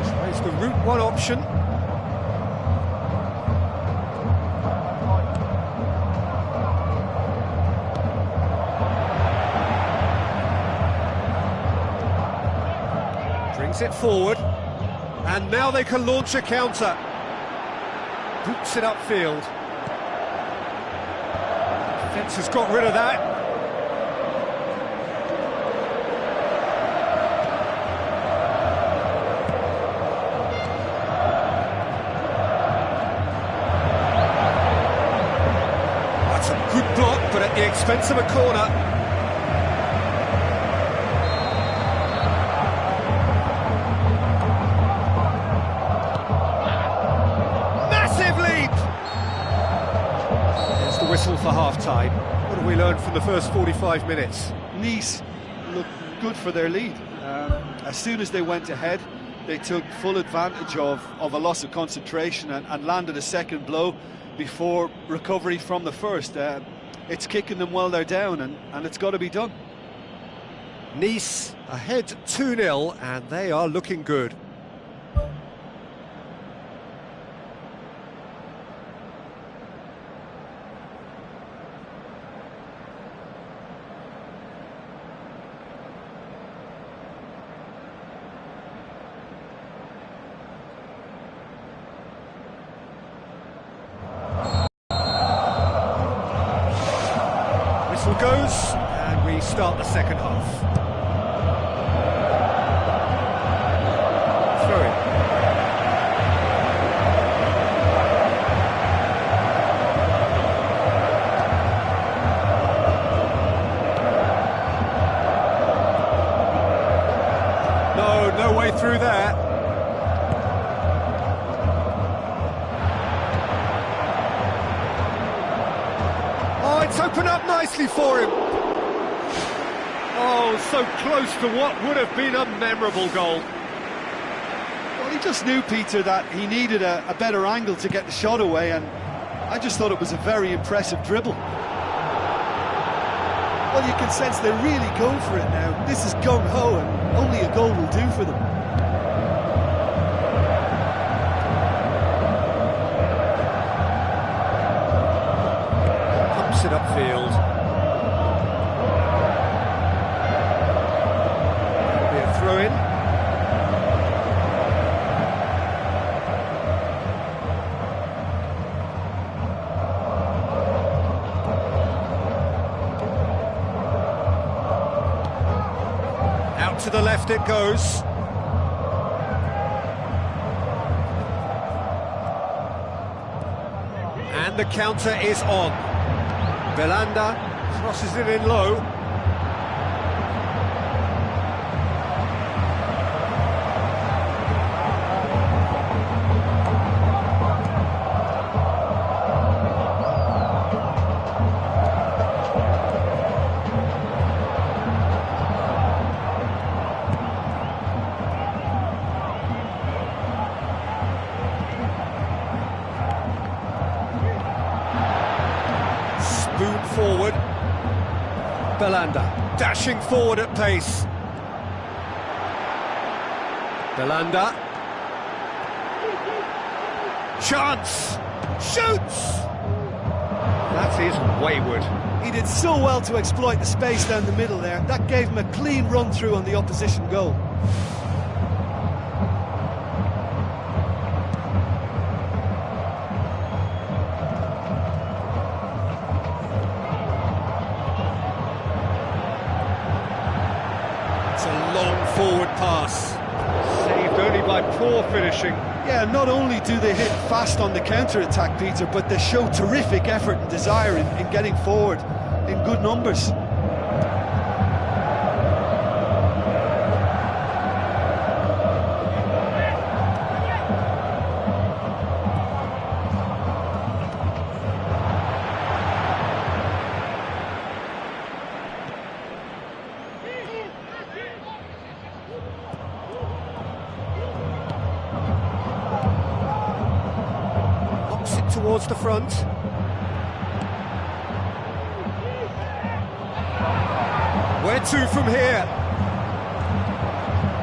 S1: Tries the route one option. Brings it forward, and now they can launch a counter. Boots it upfield. Defence has got rid of that. That's a good block, but at the expense of a corner. Whistle for half-time. What have we learned from the first 45 minutes?
S2: Nice looked good for their lead. As soon as they went ahead, they took full advantage of a loss of concentration and landed a second blow before recovery from the first. It's kicking them while they're down, and it's got to be done.
S1: Nice ahead 2-0, and they are looking good. Whistle goes, and we start the second half. Throw in. No way through there. It's opened up nicely for him. Oh, so close to what would have been a memorable goal.
S2: Well, he just knew, Peter, that he needed a better angle to get the shot away, and I just thought it was a very impressive dribble. Well, you can sense they're really going for it now. This is gung-ho, and only a goal will do for them.
S1: It upfield. That'll be a throw-in. Out to the left it goes. And the counter is on. Belanda crosses it in low. Belanda, dashing forward at pace. Belanda. Chance! Shoots! That is wayward.
S2: He did so well to exploit the space down the middle there. That gave him a clean run-through on the opposition goal.
S1: It's a long forward pass. Saved only by poor finishing.
S2: Yeah, not only do they hit fast on the counter-attack, Peter, but they show terrific effort and desire in getting forward in good numbers.
S1: Towards the front. Where to from here?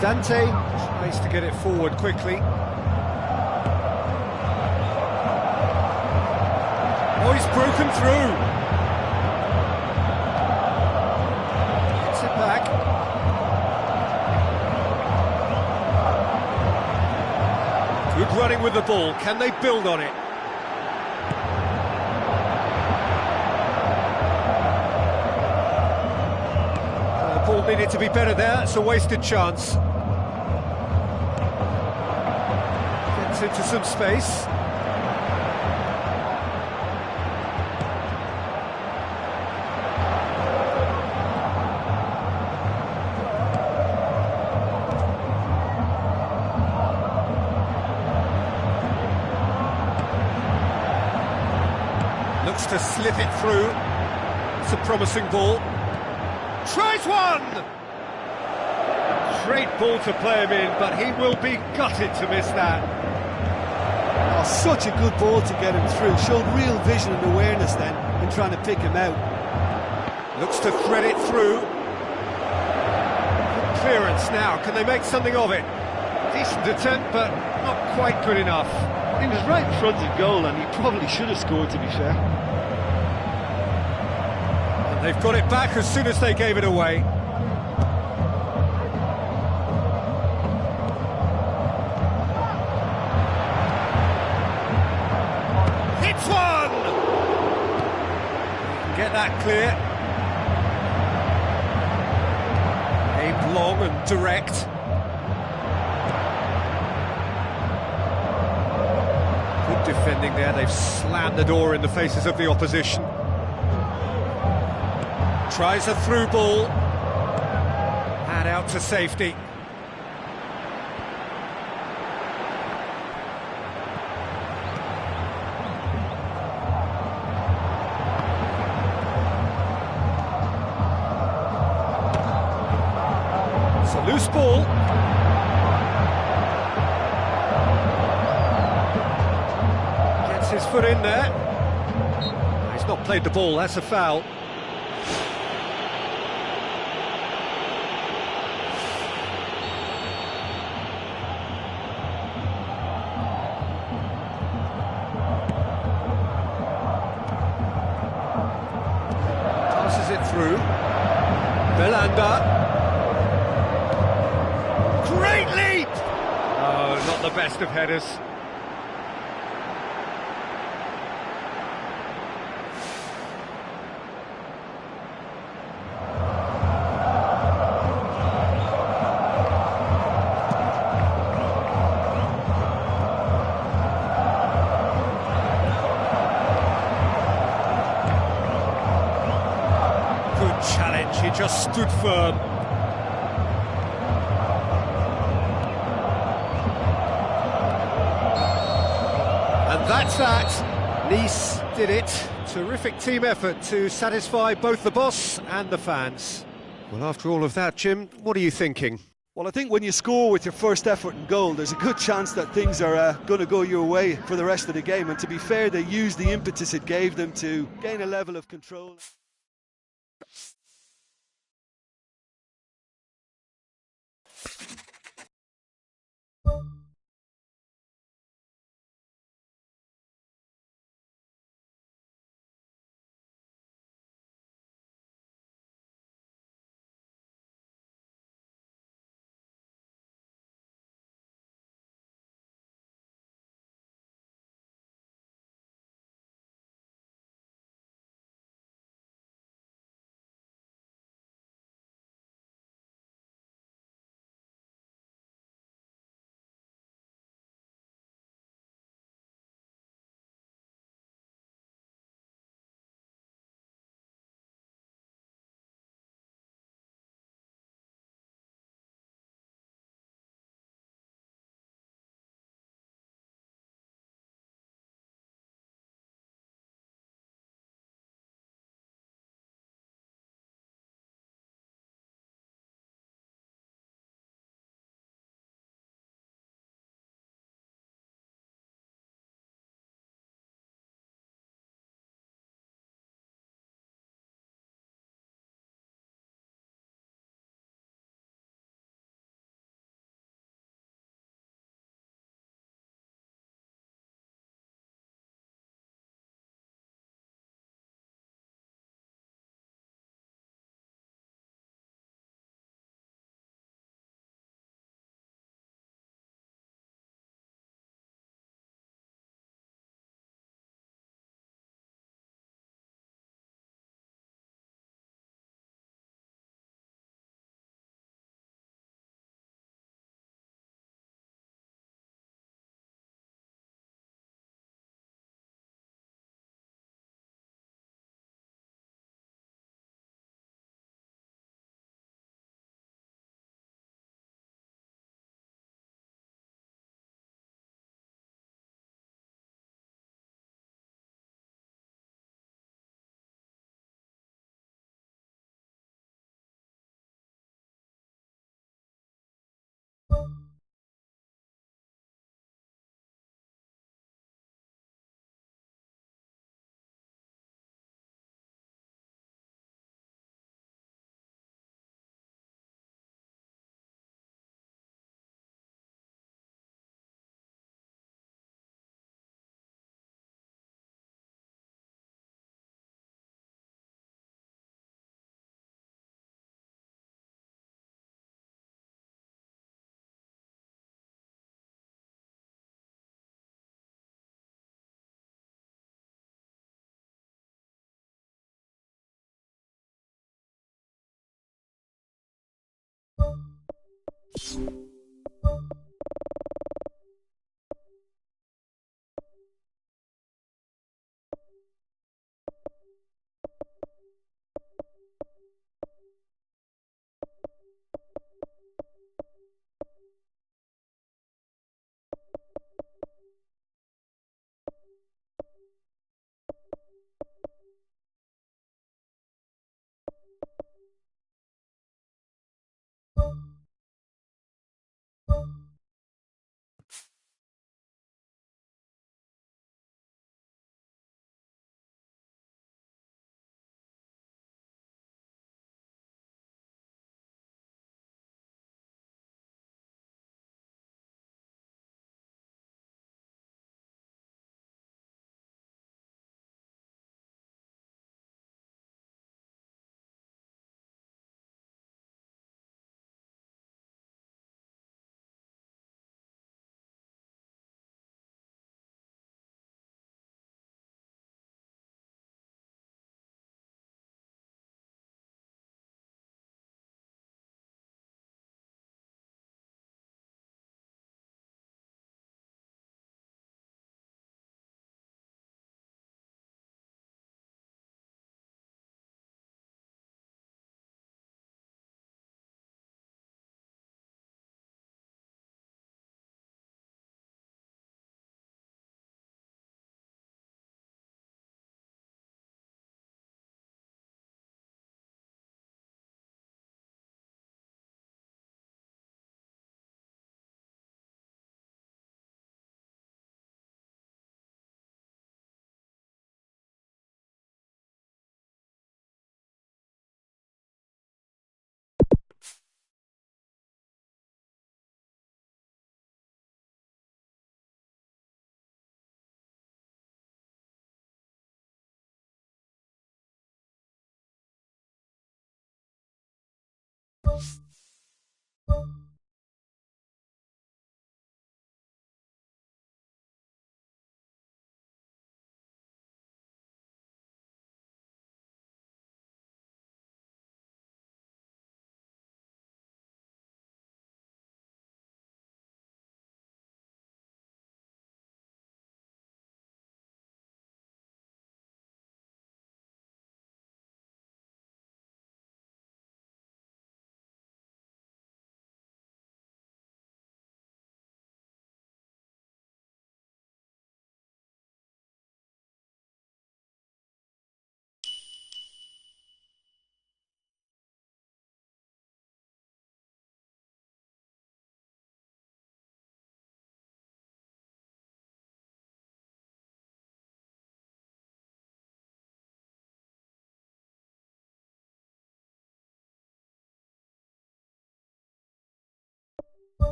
S1: Dante tries to get it forward quickly. Oh, he's broken through. Gets it back. Good running with the ball. Can they build on it? Ball needed to be better there, it's a wasted chance. Gets into some space. Looks to slip it through. It's a promising ball. Tries one! Great ball to play him in, but he will be gutted to miss that.
S2: Oh, such a good ball to get him through. Showed real vision and awareness then in trying to pick him out.
S1: Looks to thread it through. Good clearance now. Can they make something of it? Decent attempt, but not quite good enough.
S2: He was right in front of goal and he probably should have scored, to be fair.
S1: They've got it back as soon as they gave it away. Hits one! Get that clear. Aimed long and direct. Good defending there. They've slammed the door in the faces of the opposition. Tries a through ball, and out to safety. It's a loose ball. Gets his foot in there. He's not played the ball, that's a foul. It through. Belanda. Great leap! Oh, not the best of headers. Challenge, he just stood firm. And that's that. Nice did it. Terrific team effort to satisfy both the boss and the fans. Well, after all of that, Jim, what are you thinking?
S2: Well, I think when you score with your first effort and goal, there's a good chance that things are going to go your way for the rest of the game. And to be fair, they used the impetus it gave them to gain a level of control.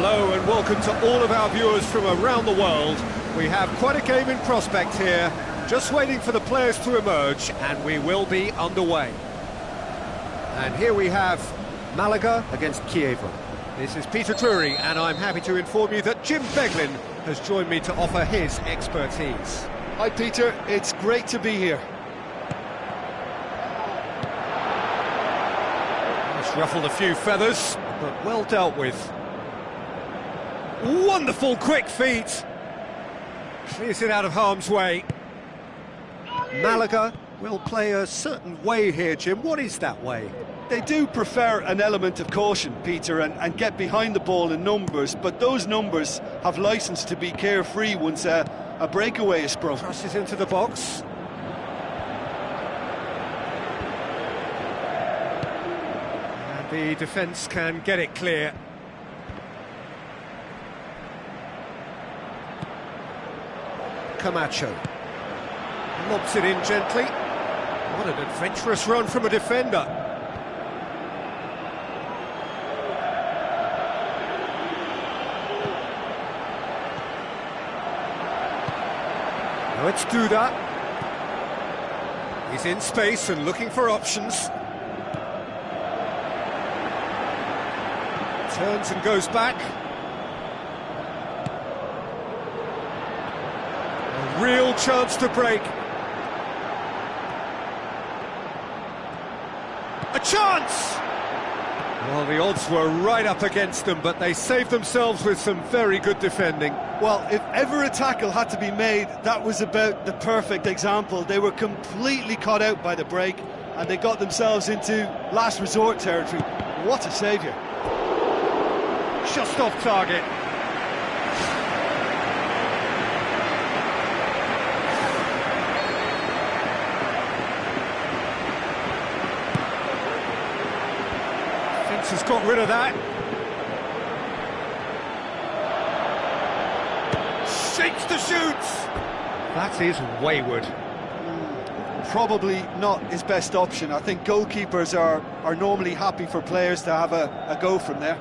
S1: Hello and welcome to all of our viewers from around the world. We have quite a game in prospect here, just waiting for the players to emerge, and we will be underway. And here we have Malaga against Chievo. This is Peter Drury, and I'm happy to inform you that Jim Beglin has joined me to offer his expertise.
S2: Hi Peter, it's great to be here.
S1: Just ruffled a few feathers, but well dealt with. Wonderful quick feet. Clears it out of harm's way. Malaga will play a certain way here, Jim. What is that way?
S2: They do prefer an element of caution, Peter, and get behind the ball in numbers, but those numbers have licence to be carefree once a breakaway is sprung.
S1: Crosses into the box. And the defence can get it clear. Camacho lobs it in gently. What an adventurous run from a defender. Now it's Duda. He's in space and looking for options. Turns and goes back. A real chance to break. A chance! Well, the odds were right up against them, but they saved themselves with some very good defending.
S2: Well, if ever a tackle had to be made, that was about the perfect example. They were completely caught out by the break, and they got themselves into last resort territory. What a saviour.
S1: Just off target. Fence has got rid of that. Shakes the shoots. That is wayward.
S2: Probably not his best option. I think goalkeepers are normally happy for players to have a go from there.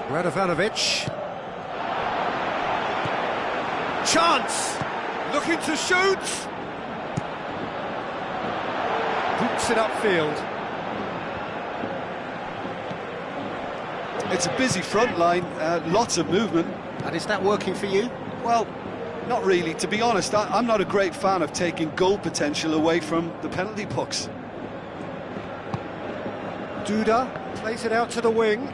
S1: Radovanovic. Chance! Looking to shoot! Boots it upfield.
S2: It's a busy front line, lots of movement.
S1: And is that working for you?
S2: Well, not really. To be honest, I'm not a great fan of taking goal potential away from the penalty pucks.
S1: Duda plays it out to the wing.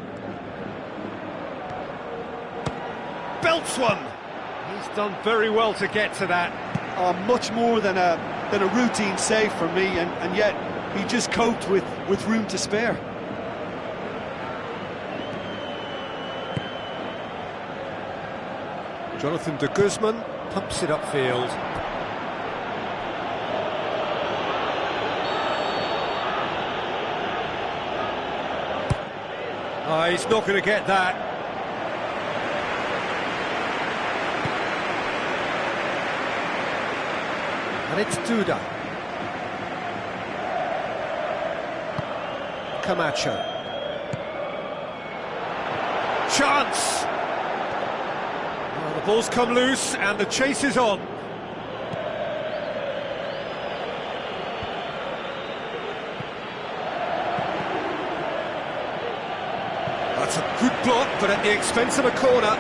S1: Belts one. He's done very well to get to that.
S2: Much more than a routine save for me, and yet he just coped with room to spare.
S1: Jonathan de Guzman pumps it upfield. He's not going to get that. And it's Duda. Camacho. Chance! Well, the ball's come loose and the chase is on. That's a good block, but at the expense of a corner.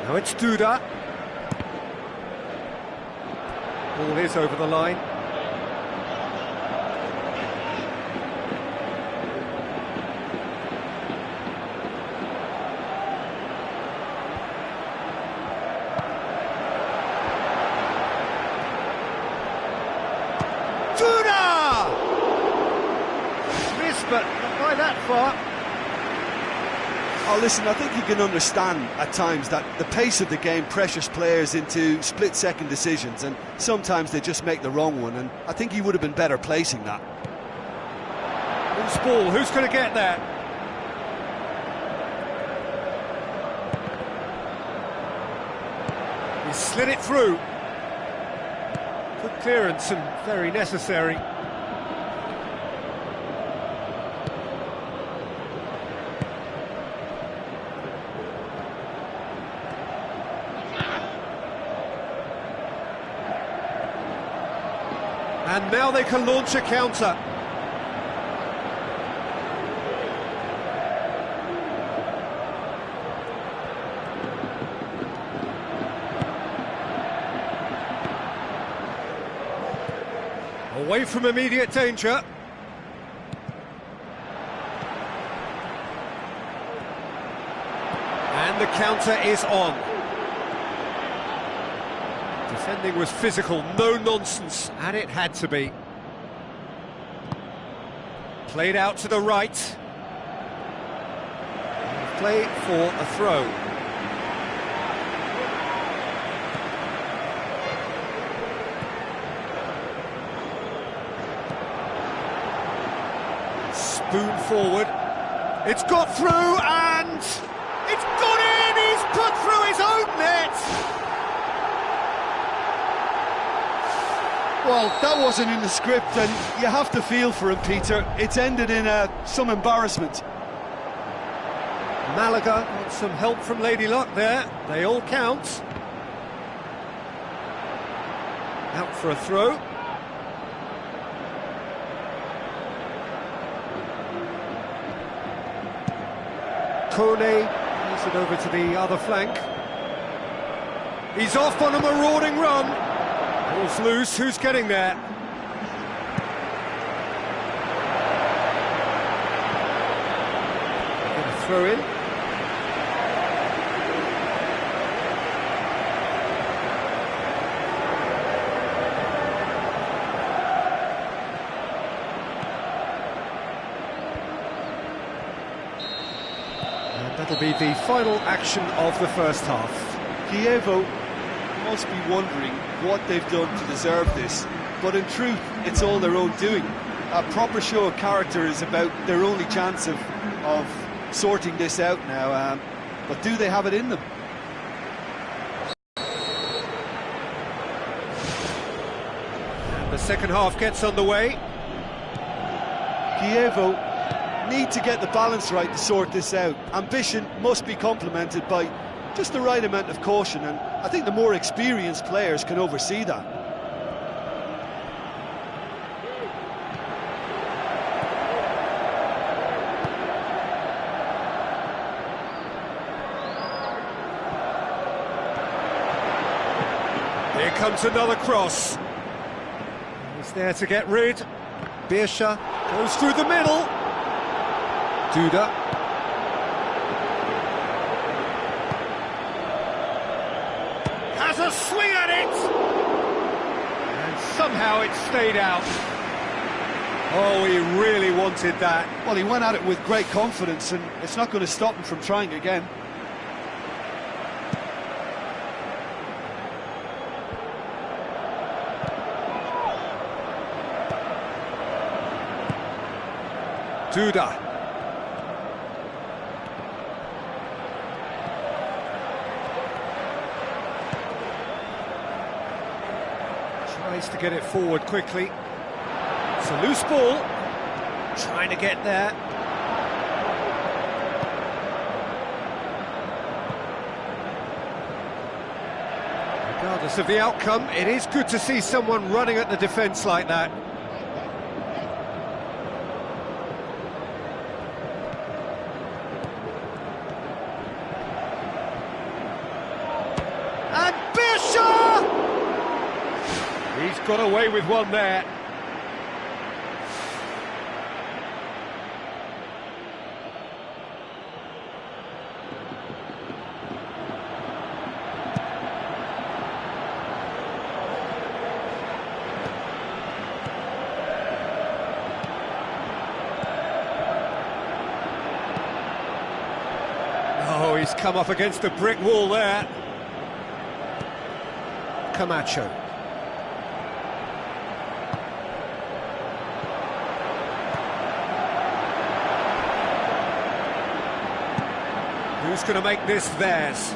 S1: Now it's Duda. Ball is over the line. Duda! Missed, but not by that far.
S2: Oh, listen, I think you can understand at times that the pace of the game pressures players into split-second decisions, and sometimes they just make the wrong one, and I think he would have been better placing that.
S1: Loose ball, who's going to get there? slid it through. Good clearance and very necessary. And now they can launch a counter. Away from immediate danger. And the counter is on. Defending was physical, no nonsense, and it had to be. Played out to the right. Play for a throw. Spoon forward. It's got through and it's gone in! He's put through his own net!
S2: Well, that wasn't in the script, and you have to feel for him, Peter. It's ended in some embarrassment.
S1: Malaga got some help from Lady Luck there. They all count. Out for a throw. Kone plays it over to the other flank. He's off on a marauding run. Ball's loose, who's getting there? Gonna throw in. And that'll be the final action of the first half.
S2: Kievo must be wondering what they've done to deserve this, but in truth, it's all their own doing. A proper show of character is about their only chance of sorting this out now, but do they have it in them?
S1: And the second half gets underway.
S2: Kievo need to get the balance right to sort this out. Ambition must be complemented by just the right amount of caution, and I think the more experienced players can oversee that.
S1: Here comes another cross. He's there to get rid. Birsha goes through the middle. Duda. Has a swing at it! And somehow it stayed out. Oh, he really wanted that.
S2: Well, he went at it with great confidence, and it's not going to stop him from trying again.
S1: Duda. Tries to get it forward quickly. It's a loose ball. Trying to get there. Regardless of the outcome, it is good to see someone running at the defence like that. And Birsha! He's got away with one there. Oh, he's come up against a brick wall there. Camacho. Who's going to make this theirs?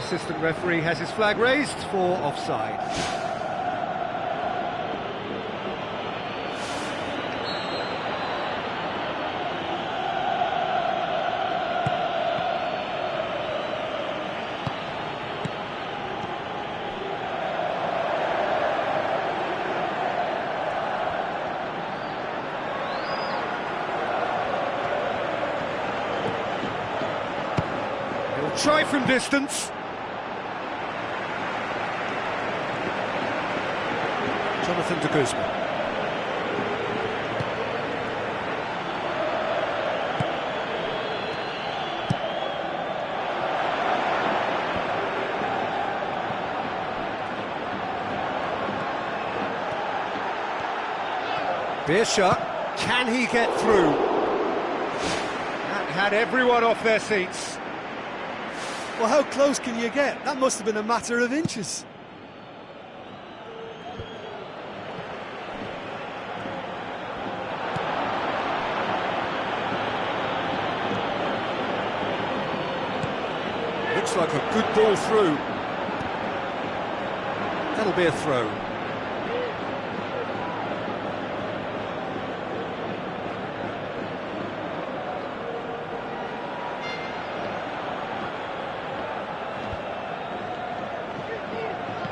S1: assistant referee has his flag raised for offside. Try from distance. Jonathan de Guzman. Beershot, can he get through? That had everyone off their seats.
S2: Well, how close can you get? That must have been a matter of inches.
S1: Looks like a good ball through. That'll be a throw.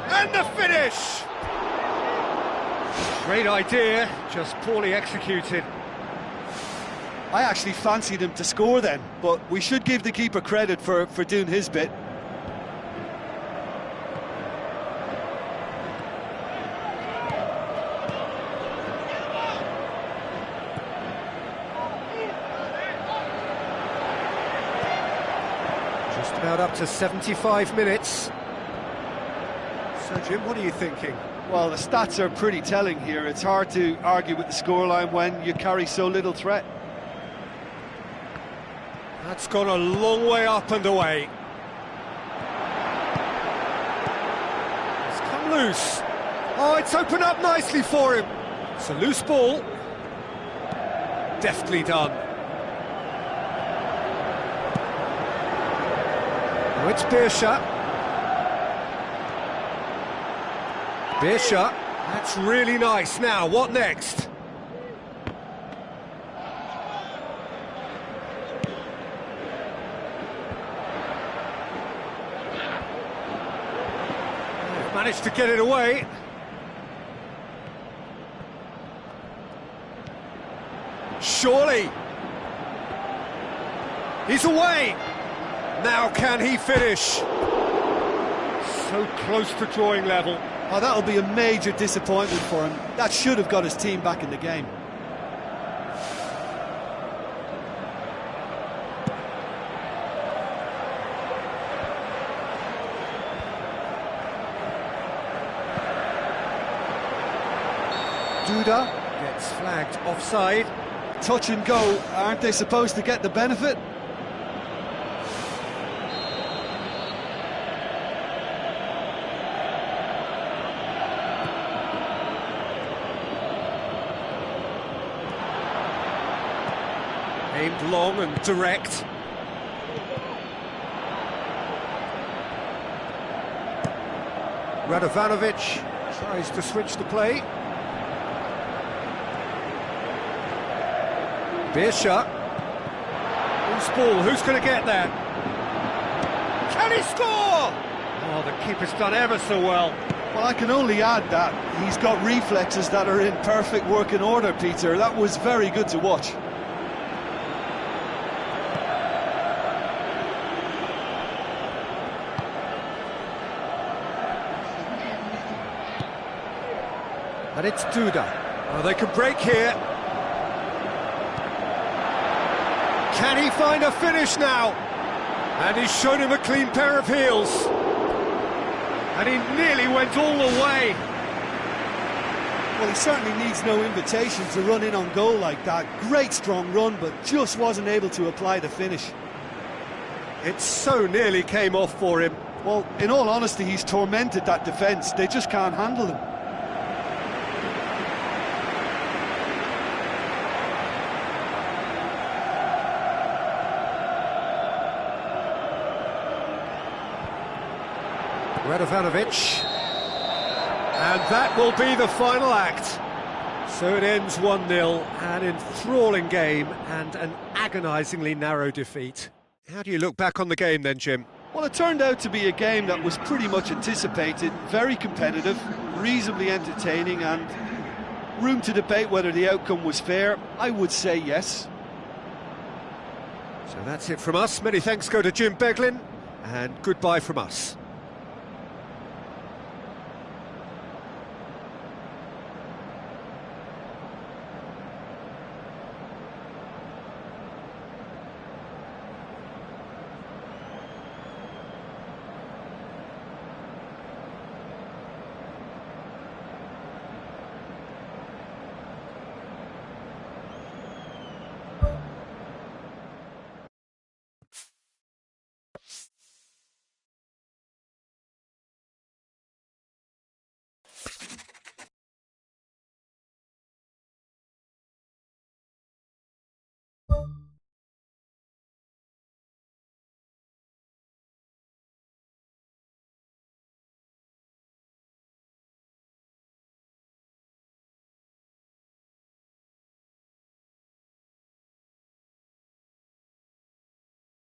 S1: And the finish! Great idea, just poorly executed.
S2: I actually fancied him to score then, but we should give the keeper credit for doing his bit.
S1: Just about up to 75 minutes. So, Jim, what are you thinking?
S2: Well, the stats are pretty telling here. It's hard to argue with the scoreline when you carry so little threat.
S1: That's gone a long way up and away. It's come loose. Oh, it's opened up nicely for him. It's a loose ball. Deftly done. Oh, it's Beershot. Beershot, that's really nice. Now, what next? They've managed to get it away. Surely. He's away. Now can he finish? So close to drawing level.
S2: Oh, that'll be a major disappointment for him. That should have got his team back in the game.
S1: Duda gets flagged offside.
S2: Touch and go, aren't they supposed to get the benefit?
S1: Aimed long and direct. Radovanovic tries to switch the play. Beershot. Loose ball, who's going to get that? Can he score? Oh, the keeper's done ever so well.
S2: Well, I can only add that he's got reflexes that are in perfect working order, Peter. That was very good to watch.
S1: And it's Duda. Oh, they can break here. Can he find a finish now? And he's shown him a clean pair of heels. And he nearly went all the way.
S2: Well, he certainly needs no invitation to run in on goal like that. Great strong run, but just wasn't able to apply the finish.
S1: It so nearly came off for him.
S2: Well, in all honesty, he's tormented that defence. They just can't handle him.
S1: Radovanovic. And that will be the final act. So it ends 1-0, an enthralling game and an agonisingly narrow defeat. How do you look back on the game then, Jim?
S2: Well, it turned out to be a game that was pretty much anticipated, very competitive, reasonably entertaining, and room to debate whether the outcome was fair. I would say yes.
S1: So that's it from us. Many thanks go to Jim Beglin, and goodbye from us.